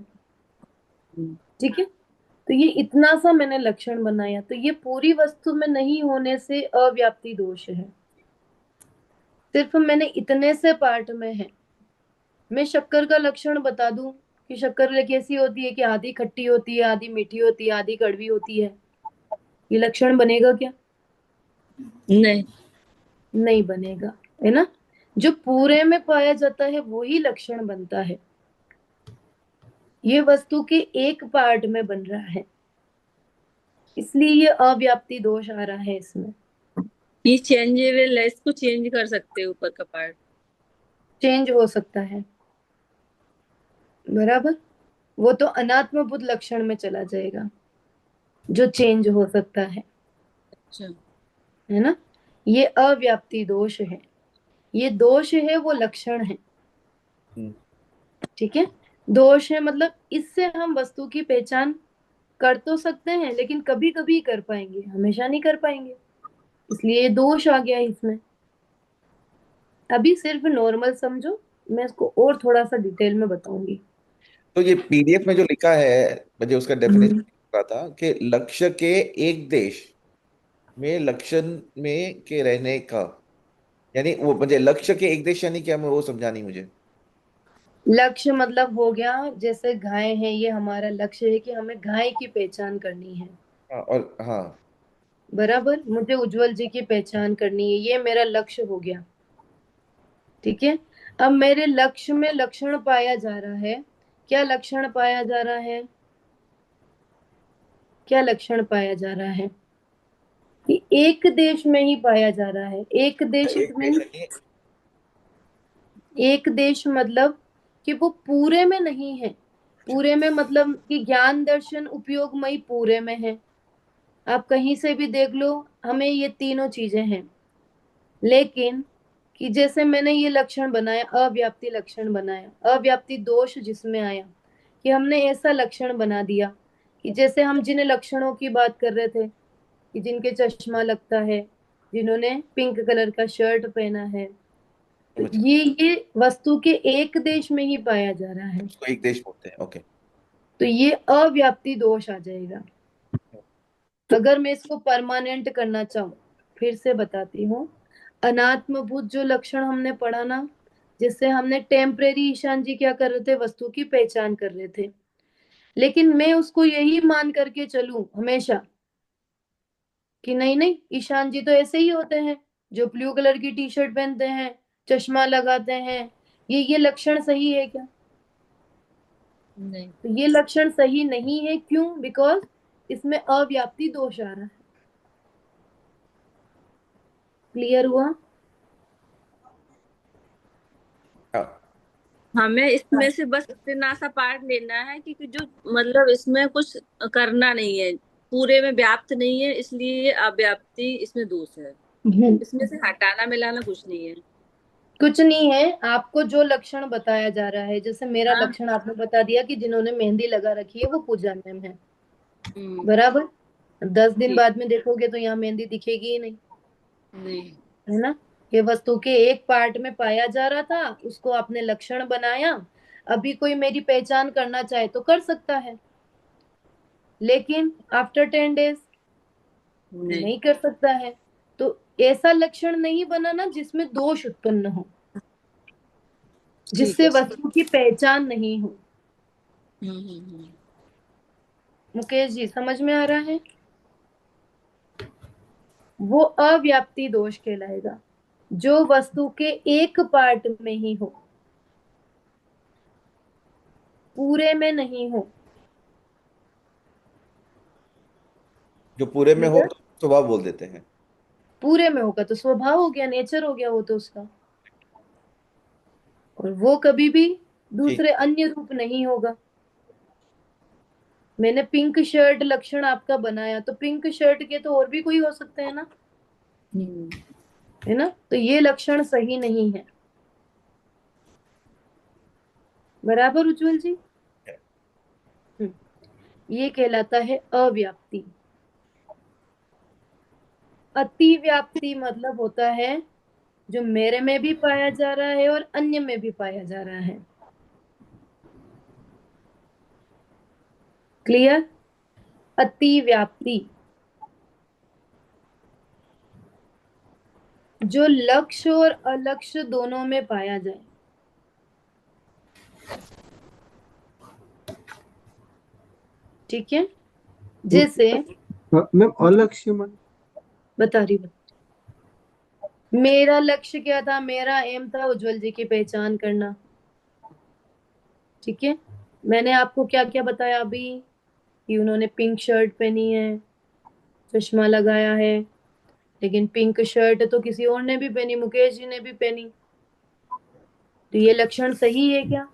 ठीक है। तो ये इतना सा मैंने लक्षण बनाया, तो ये पूरी वस्तु में नहीं होने से अव्याप्ति दोष है। सिर्फ मैंने इतने से पार्ट में है। मैं शक्कर का लक्षण बता दूं कि शक्कर कैसी होती है, कि आधी खट्टी होती है, आधी मीठी होती है, आधी कड़वी होती है, ये लक्षण बनेगा क्या?
नहीं
नहीं बनेगा, है ना। जो पूरे में पाया जाता है वही लक्षण बनता है। ये वस्तु के एक पार्ट में बन रहा है, इसलिए ये अव्याप्ति दोष आ रहा है इसमें।
ये चेंजेबल है, इसको चेंज कर सकते हैं ऊपर का पार्ट।
चेंज हो सकता है, बराबर। वो तो अनात्मभूत लक्षण में चला जाएगा, जो चेंज हो सकता
अच्छा।
है ना। ये अव्याप्ति दोष है, ये दोष है, वो लक्षण है,
हम्म
ठीक है। दोष है मतलब इससे हम वस्तु की पहचान कर तो सकते हैं, लेकिन कभी कभी कर पाएंगे, हमेशा नहीं कर पाएंगे, इसलिए ये दोष आ गया इसमें। अभी सिर्फ नॉर्मल समझो, मैं इसको और थोड़ा सा डिटेल में बताऊंगी।
तो ये पीडीएफ में जो लिखा है, मुझे उसका डेफिनेशन
हम्म,
रहा था कि लक्ष्य के एक देश में लक्षण में के रहने का, यानी वो मुझे लक्ष्य के एक देश यानी क्या, मैं वो समझा नहीं मुझे।
लक्ष्य मतलब हो गया, जैसे गाय है, ये हमारा लक्ष्य है कि हमें गाय की पहचान करनी है।
हाँ, और हाँ,
बराबर, मुझे उज्जवल जी की पहचान करनी है, ये मेरा लक्ष्य हो गया। ठीक है। अब मेरे लक्ष्य में लक्षण पाया जा रहा है। क्या लक्षण पाया जा रहा है? क्या लक्षण पाया जा रहा है? कि एक देश में ही पाया जा रहा है। एक देश इट
एक
मीन,
देश नहीं,
एक देश मतलब कि वो पूरे में नहीं है। पूरे में मतलब कि ज्ञान दर्शन उपयोगमयी पूरे में है। आप कहीं से भी देख लो, हमें ये तीनों चीजें हैं। लेकिन कि जैसे मैंने ये लक्षण बनाया, अव्याप्ति लक्षण बनाया, अव्याप्ति दोष जिसमें आया, कि हमने ऐसा लक्षण बना दिया कि जैसे हम जिन लक्षणों की बात कर रहे थे, कि जिनके चश्मा लगता है, जिन्होंने पिंक कलर का शर्ट पहना है, तो
समझ गया।
ये वस्तु के एक देश में ही पाया जा रहा है।
उसको एक देश बोलते हैं, ओके।
तो ये अव्याप्ति दोष आ जाएगा। अगर मैं इसको परमानेंट करना चाहूं, फिर से बताती हूँ, अनात्मभूत जो लक्षण हमने पढ़ा ना, जिससे हमने टेम्परेरी, ईशान जी क्या कर रहे थे, वस्तु की पहचान कर रहे थे। लेकिन मैं उसको यही मान करके चलूं हमेशा कि नहीं नहीं, ईशान जी तो ऐसे ही होते हैं, जो ब्लू कलर की टी शर्ट पहनते हैं, चश्मा लगाते हैं, ये लक्षण सही है क्या?
नहीं।
तो ये लक्षण सही नहीं है। क्यों? बिकॉज इसमें अव्याप्ति दोष आ रहा है। क्लियर हुआ?
हाँ,
हमें इसमें से बस इतना सा पार्ट लेना है कि जो मतलब इसमें कुछ करना नहीं है, पूरे में व्याप्त नहीं है, इसलिए ये अव्याप्ति इसमें दोष है।
हम्म,
इसमें से हटाना मिलाना कुछ नहीं है।
कुछ नहीं है। आपको जो लक्षण बताया जा रहा है, जैसे मेरा
हाँ।
लक्षण आपने बता दिया कि जिन्होंने मेहंदी लगा रखी है वो पूजा मैम है।
हम्म।
बराबर। 10 दिन
ठीक।
बाद में देखोगे तो यहाँ मेहंदी दिखेगी ही नहीं,
नहीं।
है ना? ये वस्तु के एक पार्ट में पाया जा रहा था, उसको आपने लक्षण बनाया। अभी कोई मेरी पहचान करना चाहे तो कर सकता है, लेकिन आफ्टर 10 डेज
नहीं।
नहीं कर सकता है। तो ऐसा लक्षण नहीं बनाना जिसमें दोष उत्पन्न हो,
ठीक
जिससे
है सर।
वस्तु की पहचान नहीं हो।
हम्म।
मुकेश जी समझ में आ रहा है? वो अव्याप्ति दोष कहलाएगा, जो वस्तु के एक पार्ट में ही हो, पूरे में नहीं हो।
जो पूरे में हो
क्लियर?
तो स्वभाव बोल देते हैं।
पूरे में होगा तो स्वभाव हो गया, नेचर हो गया वो तो उसका, और वो कभी भी
ठीक।
दूसरे अन्य रूप नहीं होगा। मैंने पिंक शर्ट लक्षण आपका बनाया, तो पिंक शर्ट के तो और भी कोई हो सकते हैं ना,
हम्म।
है ना? तो ये लक्षण सही नहीं है। बराबर उज्जवल जी? हम्म, ये कहलाता है अव्याप्ति। अति व्याप्ति मतलब होता है जो मेरे में भी पाया जा रहा है और अन्य में भी पाया जा रहा है। क्लियर? अति व्याप्ति, जो लक्ष्य और अलक्ष्य दोनों में पाया जाए। ठीक है। जैसे
मैम अलक्ष्य मान
बता रही हूँ, मेरा लक्ष्य क्या था, मेरा एम था उज्जवल जी की पहचान करना। ठीक है। मैंने आपको क्या क्या बताया अभी, कि उन्होंने पिंक शर्ट पहनी है, चश्मा लगाया है, लेकिन पिंक शर्ट तो किसी और ने भी पहनी, मुकेश जी ने भी पहनी। तो ये लक्षण सही है क्या?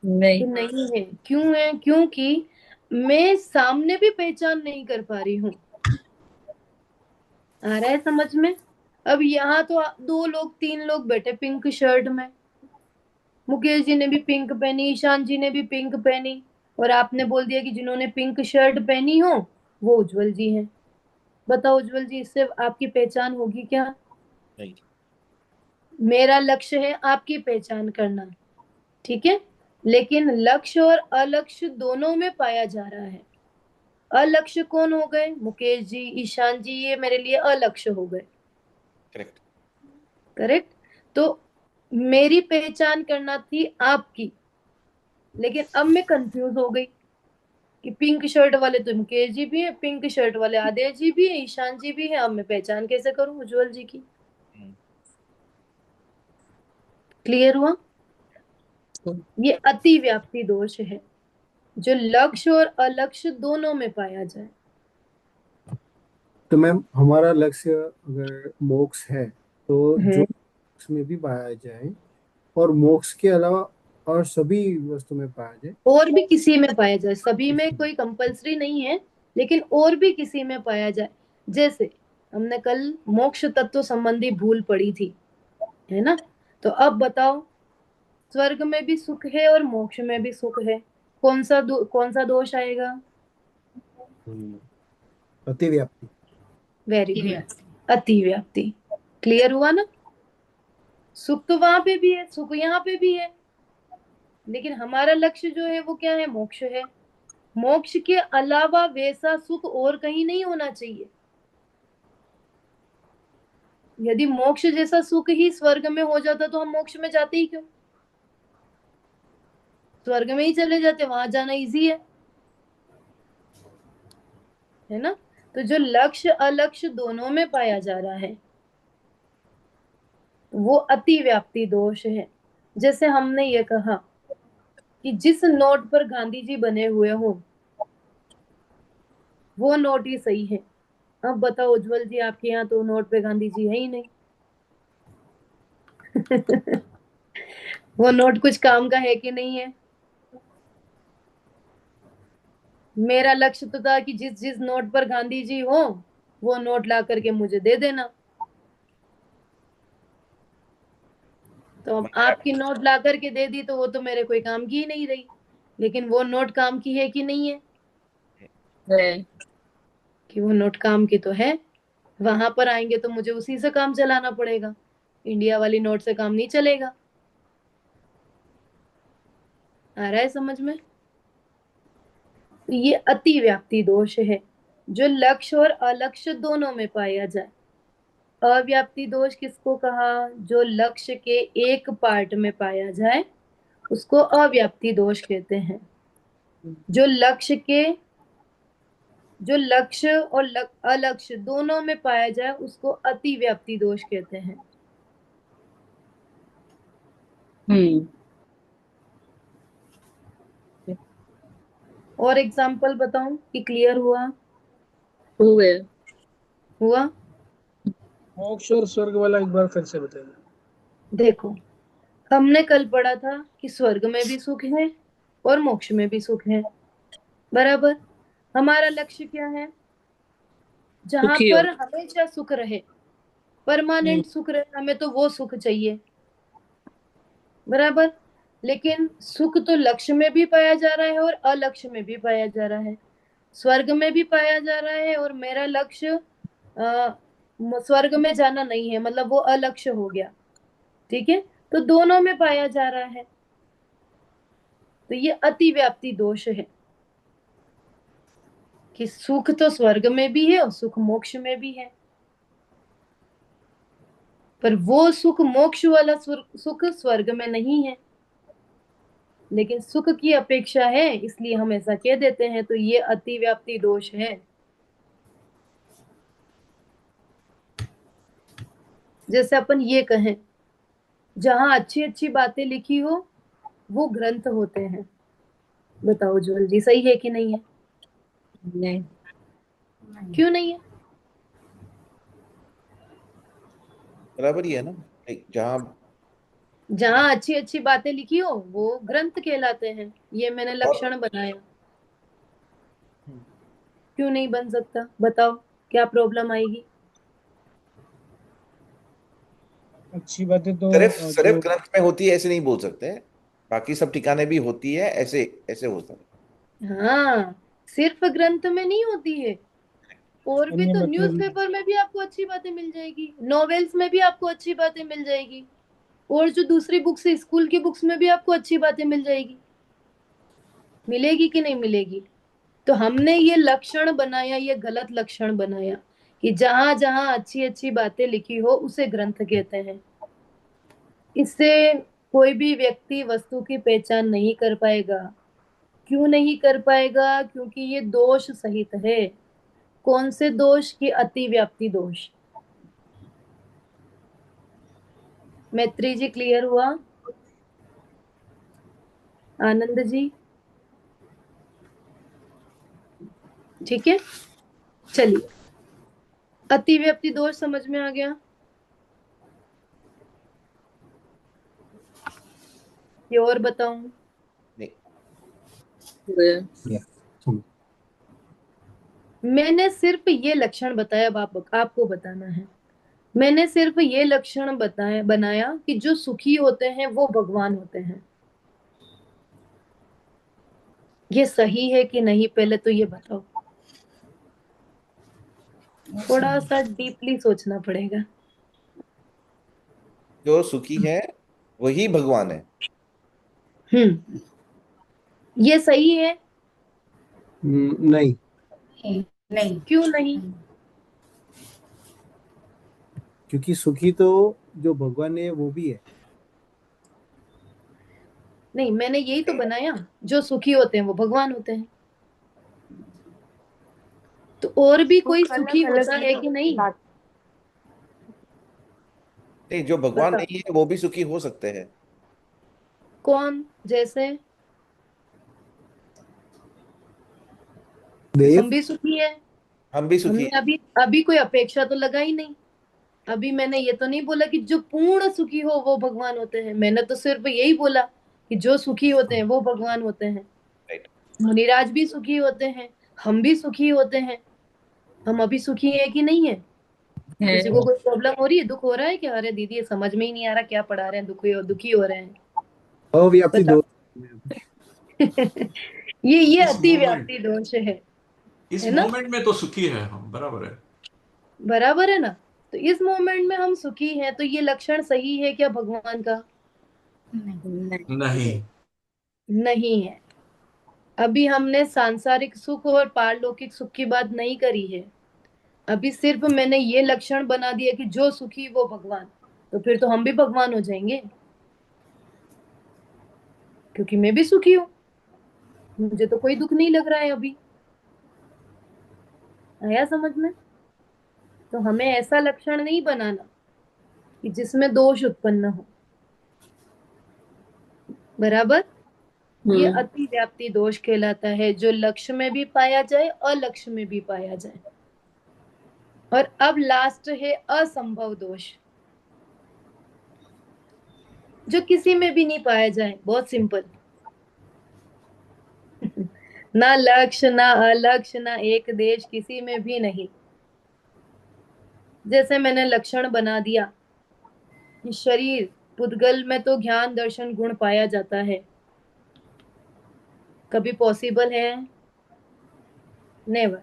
नहीं।
तो नहीं है। क्यों है? क्योंकि मैं सामने भी पहचान नहीं कर पा रही हूँ। आ रहा है समझ में? अब यहाँ तो 2 लोग 3 लोग बैठे पिंक शर्ट में, मुकेश जी ने भी पिंक पहनी, ईशान जी ने भी पिंक पहनी, और आपने बोल दिया कि जिन्होंने पिंक शर्ट पहनी हो वो उज्जवल जी हैं। बताओ उज्जवल जी, इससे आपकी पहचान होगी क्या?
नहीं।
मेरा लक्ष्य है आपकी पहचान करना, ठीक है, लेकिन लक्ष्य और अलक्ष्य दोनों में पाया जा रहा है। अलक्ष्य कौन हो गए? मुकेश जी, ईशान जी, ये मेरे लिए अलक्ष्य हो गए।
करेक्ट।
करेक्ट। तो मेरी पहचान करना थी आपकी, लेकिन अब मैं कंफ्यूज हो गई कि पिंक शर्ट वाले तो मुकेश जी भी है, पिंक शर्ट वाले आदेश जी भी है, ईशान जी भी है। अब मैं पहचान कैसे करूं उज्जवल जी की? क्लियर हुआ? ये अति व्याप्ति दोष है जो लक्ष्य और अलक्ष्य दोनों में पाया जाए।
तो मैम हमारा लक्ष्य अगर मोक्ष है तो जो
हम्म
मोक्ष में भी पाया जाए और मोक्ष के अलावा और सभी वस्तु में पाया जाए।
और भी किसी में पाया जाए, सभी में कोई कंपलसरी नहीं है, लेकिन और भी किसी में पाया जाए। जैसे हमने कल मोक्ष तत्व संबंधी भूल पड़ी थी, है ना? तो अब बताओ, स्वर्ग में भी सुख है और मोक्ष में भी सुख है, कौन सा दोष आएगा?
अतिव्याप्ति।
वेरी गुड, अति व्याप्ति। क्लियर हुआ ना? सुख तो वहां पे भी है, सुख यहाँ पे भी है, लेकिन हमारा लक्ष्य जो है वो क्या है? मोक्ष है। मोक्ष के अलावा वैसा सुख और कहीं नहीं होना चाहिए। यदि मोक्ष जैसा सुख ही स्वर्ग में हो जाता तो हम मोक्ष में जाते ही क्यों? स्वर्ग में ही चले जाते, वहां जाना इजी है ना? तो जो लक्ष्य अलक्ष्य दोनों में पाया जा रहा है वो अति व्याप्ति दोष है। जैसे हमने ये कहा कि जिस नोट पर गांधी जी बने हुए हो वो नोट ही सही है। अब बताओ उज्जवल जी, आपके यहाँ तो नोट पे गांधी जी है ही नहीं। वो नोट कुछ काम का है कि नहीं है? मेरा लक्ष्य तो था कि जिस जिस नोट पर गांधी जी हो वो नोट ला करके मुझे दे देना। तो अब आपकी नोट ला करके दे दी तो वो तो मेरे कोई काम की ही नहीं रही, लेकिन वो नोट काम की है कि नहीं है?
है।
कि वो नोट काम की तो है। वहां पर आएंगे तो मुझे उसी से काम चलाना पड़ेगा, इंडिया वाली नोट से काम नहीं चलेगा। आ रहा है समझ में? तो ये अति व्याप्ति दोष है जो लक्ष्य और अलक्ष्य दोनों में पाया जाए। अव्याप्ति दोष किसको कहा? जो लक्ष्य के एक पार्ट में पाया जाए उसको अव्याप्ति दोष कहते हैं। जो लक्ष्य के जो लक्ष्य और अलक्ष्य दोनों में पाया जाए उसको अति व्याप्ति दोष कहते हैं।
हम्म।
और एग्जाम्पल बताऊं कि क्लियर हुआ?
हुए।
हुआ?
मोक्ष और स्वर्ग वाला एक बार फिर से बताइए।
देखो, हमने कल पढ़ा था कि स्वर्ग में भी सुख है और मोक्ष में भी सुख है, बराबर। हमारा लक्ष्य क्या है? जहां
सुखी हो।
पर हमेशा सुख रहे, परमानेंट सुख रहे, हमें तो वो सुख चाहिए, बराबर। लेकिन सुख तो लक्ष्य में भी पाया जा रहा है और अलक्ष्य में भी पाया जा रहा है। स्वर्ग में भी पाया जा रहा है और मेरा लक्ष्य स्वर्ग में जाना नहीं है, मतलब वो अलक्ष्य हो गया, ठीक है? तो दोनों में पाया जा रहा है। तो ये अति व्याप्ति दोष है कि सुख तो स्वर्ग में भी है और सुख मोक्ष में भी है, पर वो सुख मोक्ष वाला सुख स्वर्ग में नहीं है। लेकिन सुख की अपेक्षा है इसलिए हम ऐसा कह देते हैं, तो ये अति व्याप्ति दोष है। जैसे अपन ये कहें, जहां अच्छी अच्छी बातें लिखी हो वो ग्रंथ होते हैं। बताओ ज्वल जी, सही है कि नहीं है?
नहीं।
क्यों नहीं है?
बराबर ही है ना। जहाँ
जहां अच्छी अच्छी बातें लिखी हो वो ग्रंथ कहलाते हैं। ये मैंने लक्षण बनाया। क्यों नहीं बन सकता? बताओ, क्या प्रॉब्लम आएगी?
अच्छी बातें तो
सिर्फ
जो
सिर्फ ग्रंथ में होती है ऐसे नहीं बोल सकते हैं, बाकी सब ठिकाने भी होती है, ऐसे ऐसे हो सकता
हाँ, सिर्फ ग्रंथ में नहीं होती है, और भी
अन्य
तो
मतलब
न्यूज़पेपर में भी आपको अच्छी बातें मिल जाएगी, नॉवेल्स में भी आपको अच्छी बातें मिल जाएगी, और जो दूसरी बुक्स है स्कूल की बुक्स में भी आपको अच्छी बातें मिल जाएगी। मिलेगी कि नहीं मिलेगी? तो हमने ये लक्षण बनाया, ये गलत लक्षण बनाया कि जहां जहां अच्छी अच्छी बातें लिखी हो उसे ग्रंथ कहते हैं। इससे कोई भी व्यक्ति वस्तु की पहचान नहीं कर पाएगा। क्यों नहीं कर पाएगा? क्योंकि ये दोष सहित है। कौन से दोष? की अतिव्याप्ति दोष। मैत्री जी क्लियर हुआ? आनंद जी ठीक है। चलिए, अतिव्याप्ति दोष समझ में आ गया? ये और बताऊं?
नहीं,
मैंने सिर्फ ये लक्षण बताया, अब आपको बताना है। मैंने सिर्फ ये लक्षण बनाया कि जो सुखी होते हैं वो भगवान होते हैं। ये सही है कि नहीं, पहले तो ये बताओ। थोड़ा सा डीपली सोचना पड़ेगा।
जो सुखी है वही भगवान है।
हम्म, ये सही है?
नहीं।
नहीं नहीं
क्यों नहीं?
क्योंकि सुखी तो जो भगवान है वो भी है।
नहीं, मैंने यही तो बनाया, जो सुखी होते हैं वो भगवान होते हैं। तो और भी कोई
सुख
सुखी
अलग अलग
होता है कि नहीं?
बात।
नहीं, जो भगवान
बताओ,
नहीं है वो भी सुखी हो सकते हैं।
कौन? जैसे
देव।
हम भी सुखी है।
हम भी सुखी
हमने अभी अभी कोई अपेक्षा तो लगाई नहीं। अभी मैंने ये तो नहीं बोला कि जो पूर्ण सुखी हो वो भगवान होते हैं। मैंने तो सिर्फ यही बोला कि जो सुखी होते हैं वो भगवान होते हैं।
राइट।
मुनिराज भी सुखी होते हैं, हम भी सुखी होते हैं। हम अभी सुखी है कि नहीं है?
है।
किसी को कोई प्रॉब्लम हो रही है, दुख हो रहा है क्या? अरे दीदी ये समझ में ही नहीं आ रहा क्या पढ़ा रहे हैं, दुखी हो रहे हैं।
अव्याप्ति
बताओ।
दो।
ये
इस
अति
मोमेंट
व्याप्ति दोष
इस
है ना?
मोमेंट में तो सुखी है हम, बराबर है।
बराबर है ना? तो इस मोमेंट में हम सुखी हैं, तो ये लक्षण सही है क्या भगवान का?
नहीं
नहीं।
नहीं है। अभी हमने सांसारिक सुख और पारलौकिक सुख की बात नहीं करी है। अभी सिर्फ मैंने ये लक्षण बना दिया कि जो सुखी वो भगवान। तो फिर तो हम भी भगवान हो जाएंगे, क्योंकि मैं भी सुखी हूँ। मुझे तो कोई दुख नहीं लग रहा है अभी। आया समझ में? तो हमें ऐसा लक्षण नहीं बनाना कि जिसमें दोष उत्पन्न हो। बराबर? ये
हम्म।
अति व्याप्ति दोष कहलाता है, जो लक्ष्य में भी पाया जाए, अलक्ष्य में भी पाया जाए। और अब लास्ट है असंभव दोष, जो किसी में भी नहीं पाया जाए। बहुत सिंपल। ना लक्ष्य, ना अलक्ष्य, ना एक देश, किसी में भी नहीं। जैसे मैंने लक्षण बना दिया कि शरीर पुद्गल में तो ज्ञान दर्शन गुण पाया जाता है। कभी पॉसिबल है? नेवर।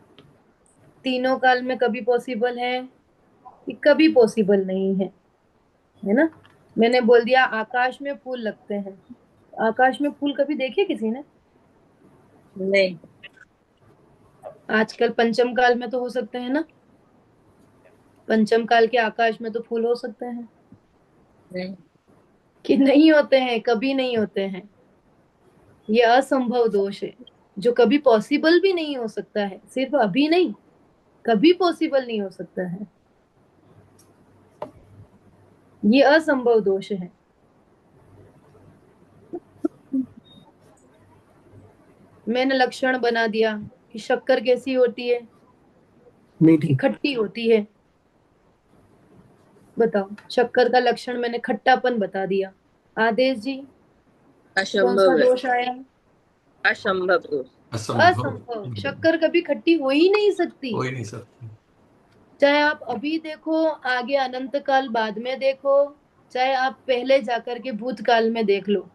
तीनों काल में कभी पॉसिबल है? कि कभी पॉसिबल नहीं है। है ना? मैंने बोल दिया आकाश में फूल लगते हैं। आकाश में फूल कभी देखे किसी ने?
नहीं।
आजकल पंचम काल में तो हो सकते हैं ना? पंचम काल के आकाश में तो फूल हो सकते हैं
नहीं।
कि नहीं होते हैं? कभी नहीं होते हैं। ये असंभव दोष है, जो कभी पॉसिबल भी नहीं हो सकता है। सिर्फ अभी नहीं, कभी पॉसिबल नहीं हो सकता है। ये असंभव दोष है। मैंने लक्षण बना दिया कि शक्कर कैसी होती है? कि
मीठी।
खट्टी होती है। बताओ, शक्कर का लक्षण मैंने खट्टापन बता दिया। आदेश जी, कौन सा
असंभव है।
दोष आया?
असंभव दोष।
असंभव।
असंभव। शक्कर कभी खट्टी हो ही नहीं सकती।
हो ही नहीं सकती।
चाहे आप अभी देखो, आगे अनंत काल बाद में देखो, चाहे आप पहले जाकर के भूतकाल में देख लो,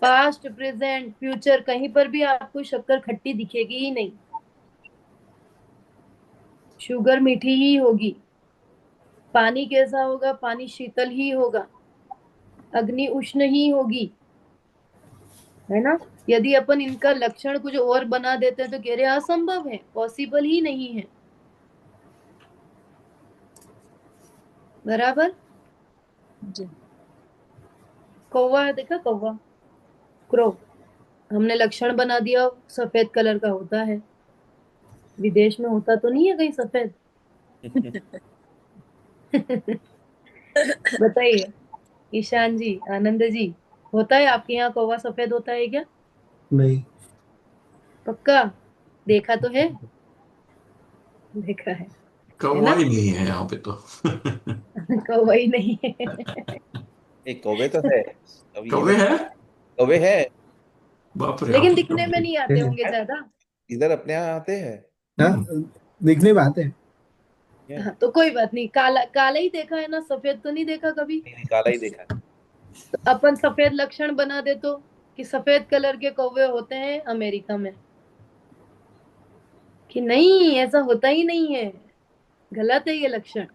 पास्ट प्रेजेंट फ्यूचर, कहीं पर भी आपको शक्कर खट्टी दिखेगी ही नहीं। शुगर मीठी ही होगी। पानी कैसा होगा? पानी शीतल ही होगा। अग्नि उष्ण ही होगी। है ना? यदि अपन इनका लक्षण कुछ और बना देते हैं तो कह रहे असंभव है, पॉसिबल ही नहीं है। बराबर?
जी।
कौवा है, देखा कौवा, क्रो, हमने लक्षण बना दिया सफेद कलर का होता है। विदेश में होता तो नहीं है कहीं सफेद? बताइए ईशान जी, आनंद जी, होता है आपके यहाँ कौवा सफेद होता है क्या?
नहीं।
पक्का? देखा तो है? देखा है
कौवा
ना?
ही नहीं है यहाँ पे तो।
कौवा ही नहीं है।
एक कौवे तो है, अभी
कौवे
इधर
है?
कौवे है।
बाप रे,
लेकिन
आप
दिखने में नहीं आते होंगे ज्यादा।
इधर अपने यहाँ आते हैं।
हाँ, दिखने में आते हैं।
नहीं
हाँ, तो कोई बात नहीं, काला काला ही देखा है ना, सफेद तो नहीं देखा कभी।
नहीं, काला ही देखा है।
तो अपन सफेद लक्षण बना दे तो, कि सफेद कलर के कौवे होते हैं अमेरिका में, कि नहीं ऐसा होता ही नहीं है, गलत है ये लक्षण,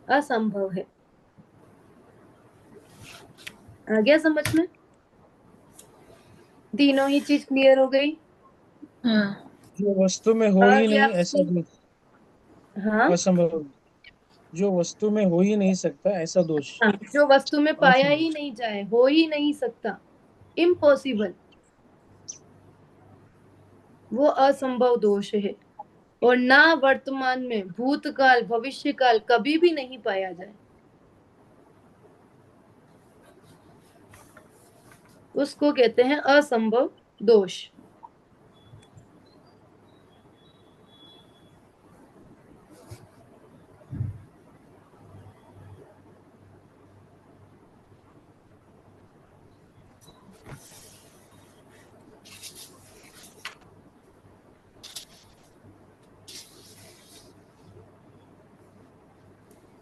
असंभव है। आ गया समझ में? तीनों ही चीज क्लियर हो गई।
हाँ।
जो वस्तु में हो
आ
ही
गया
नहीं ऐसा
आपको?
दोष
हाँ
असंभव। जो वस्तु में हो ही नहीं सकता ऐसा दोष
हाँ, जो वस्तु में पाया
असंभव।
ही नहीं जाए, हो ही नहीं सकता, इम्पॉसिबल, वो असंभव दोष है। और ना वर्तमान में, भूतकाल भविष्यकाल कभी भी नहीं पाया जाए, उसको कहते हैं असंभव दोष।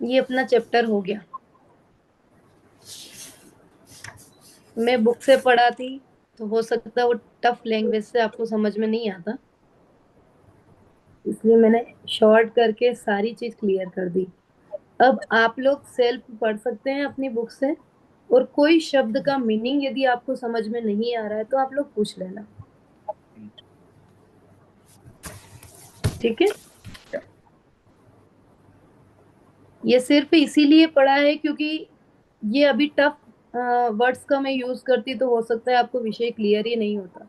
ये अपना चैप्टर हो गया। मैं बुक से पढ़ा थी तो हो सकता है वो टफ लैंग्वेज से आपको समझ में नहीं आता, इसलिए मैंने शॉर्ट करके सारी चीज क्लियर कर दी। अब आप लोग सेल्फ पढ़ सकते हैं अपनी बुक से, और कोई शब्द का मीनिंग यदि आपको समझ में नहीं आ रहा है तो आप लोग पूछ लेना, ठीक है? ये सिर्फ इसीलिए पढ़ा है क्योंकि ये अभी टफ वर्ड्स का मैं यूज करती तो हो सकता है आपको विषय क्लियर ही नहीं होता,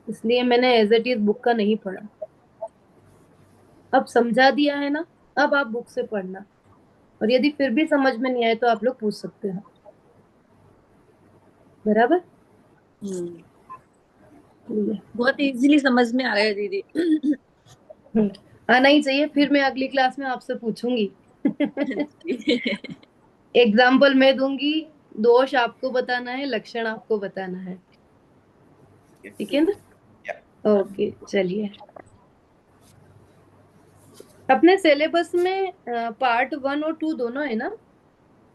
इसलिए मैंने एज इट इज बुक का नहीं पढ़ा। अब समझा दिया है ना, अब आप बुक से पढ़ना, और यदि फिर भी समझ में नहीं आए तो आप लोग पूछ सकते हो, बराबर?
बहुत इजीली समझ में आ गया दीदी।
आना ही चाहिए, फिर मैं अगली क्लास में आपसे पूछूंगी। एग्जाम्पल मैं दूंगी, दोष आपको बताना है, लक्षण आपको बताना है, ठीक है ना? ओके चलिए। अपने सिलेबस में पार्ट 1 और 2 दोनों है ना?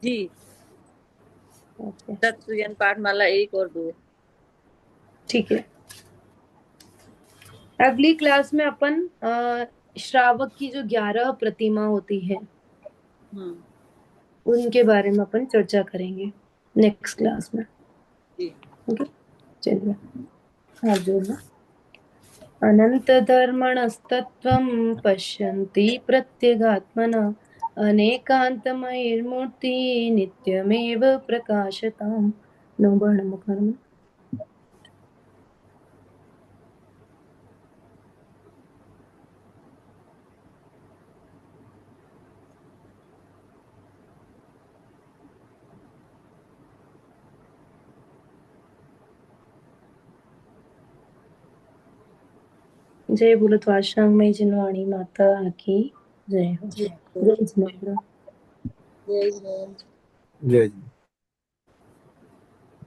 जी,
ओके
तत्व पाठमाला 1 और 2।
ठीक है। अगली क्लास में अपन श्रावक की जो 11 प्रतिमा होती है उनके बारे में अपन चर्चा करेंगे नेक्स्ट क्लास में,
जी।
ओके चलिए, हाँ जोड़ना। अनंत धर्मणस्तत्त्वं पश्यन्ति प्रत्यगात्मना अनेकान्तमयैर्मूर्ति नित्यमेव प्रकाशताम्। नो वर्णमुखर्म। जय बोलो त्वाशांगमयी जिनवाणी माता की जय हो। जय जिनेन्द्र।
जय हिंद।
जय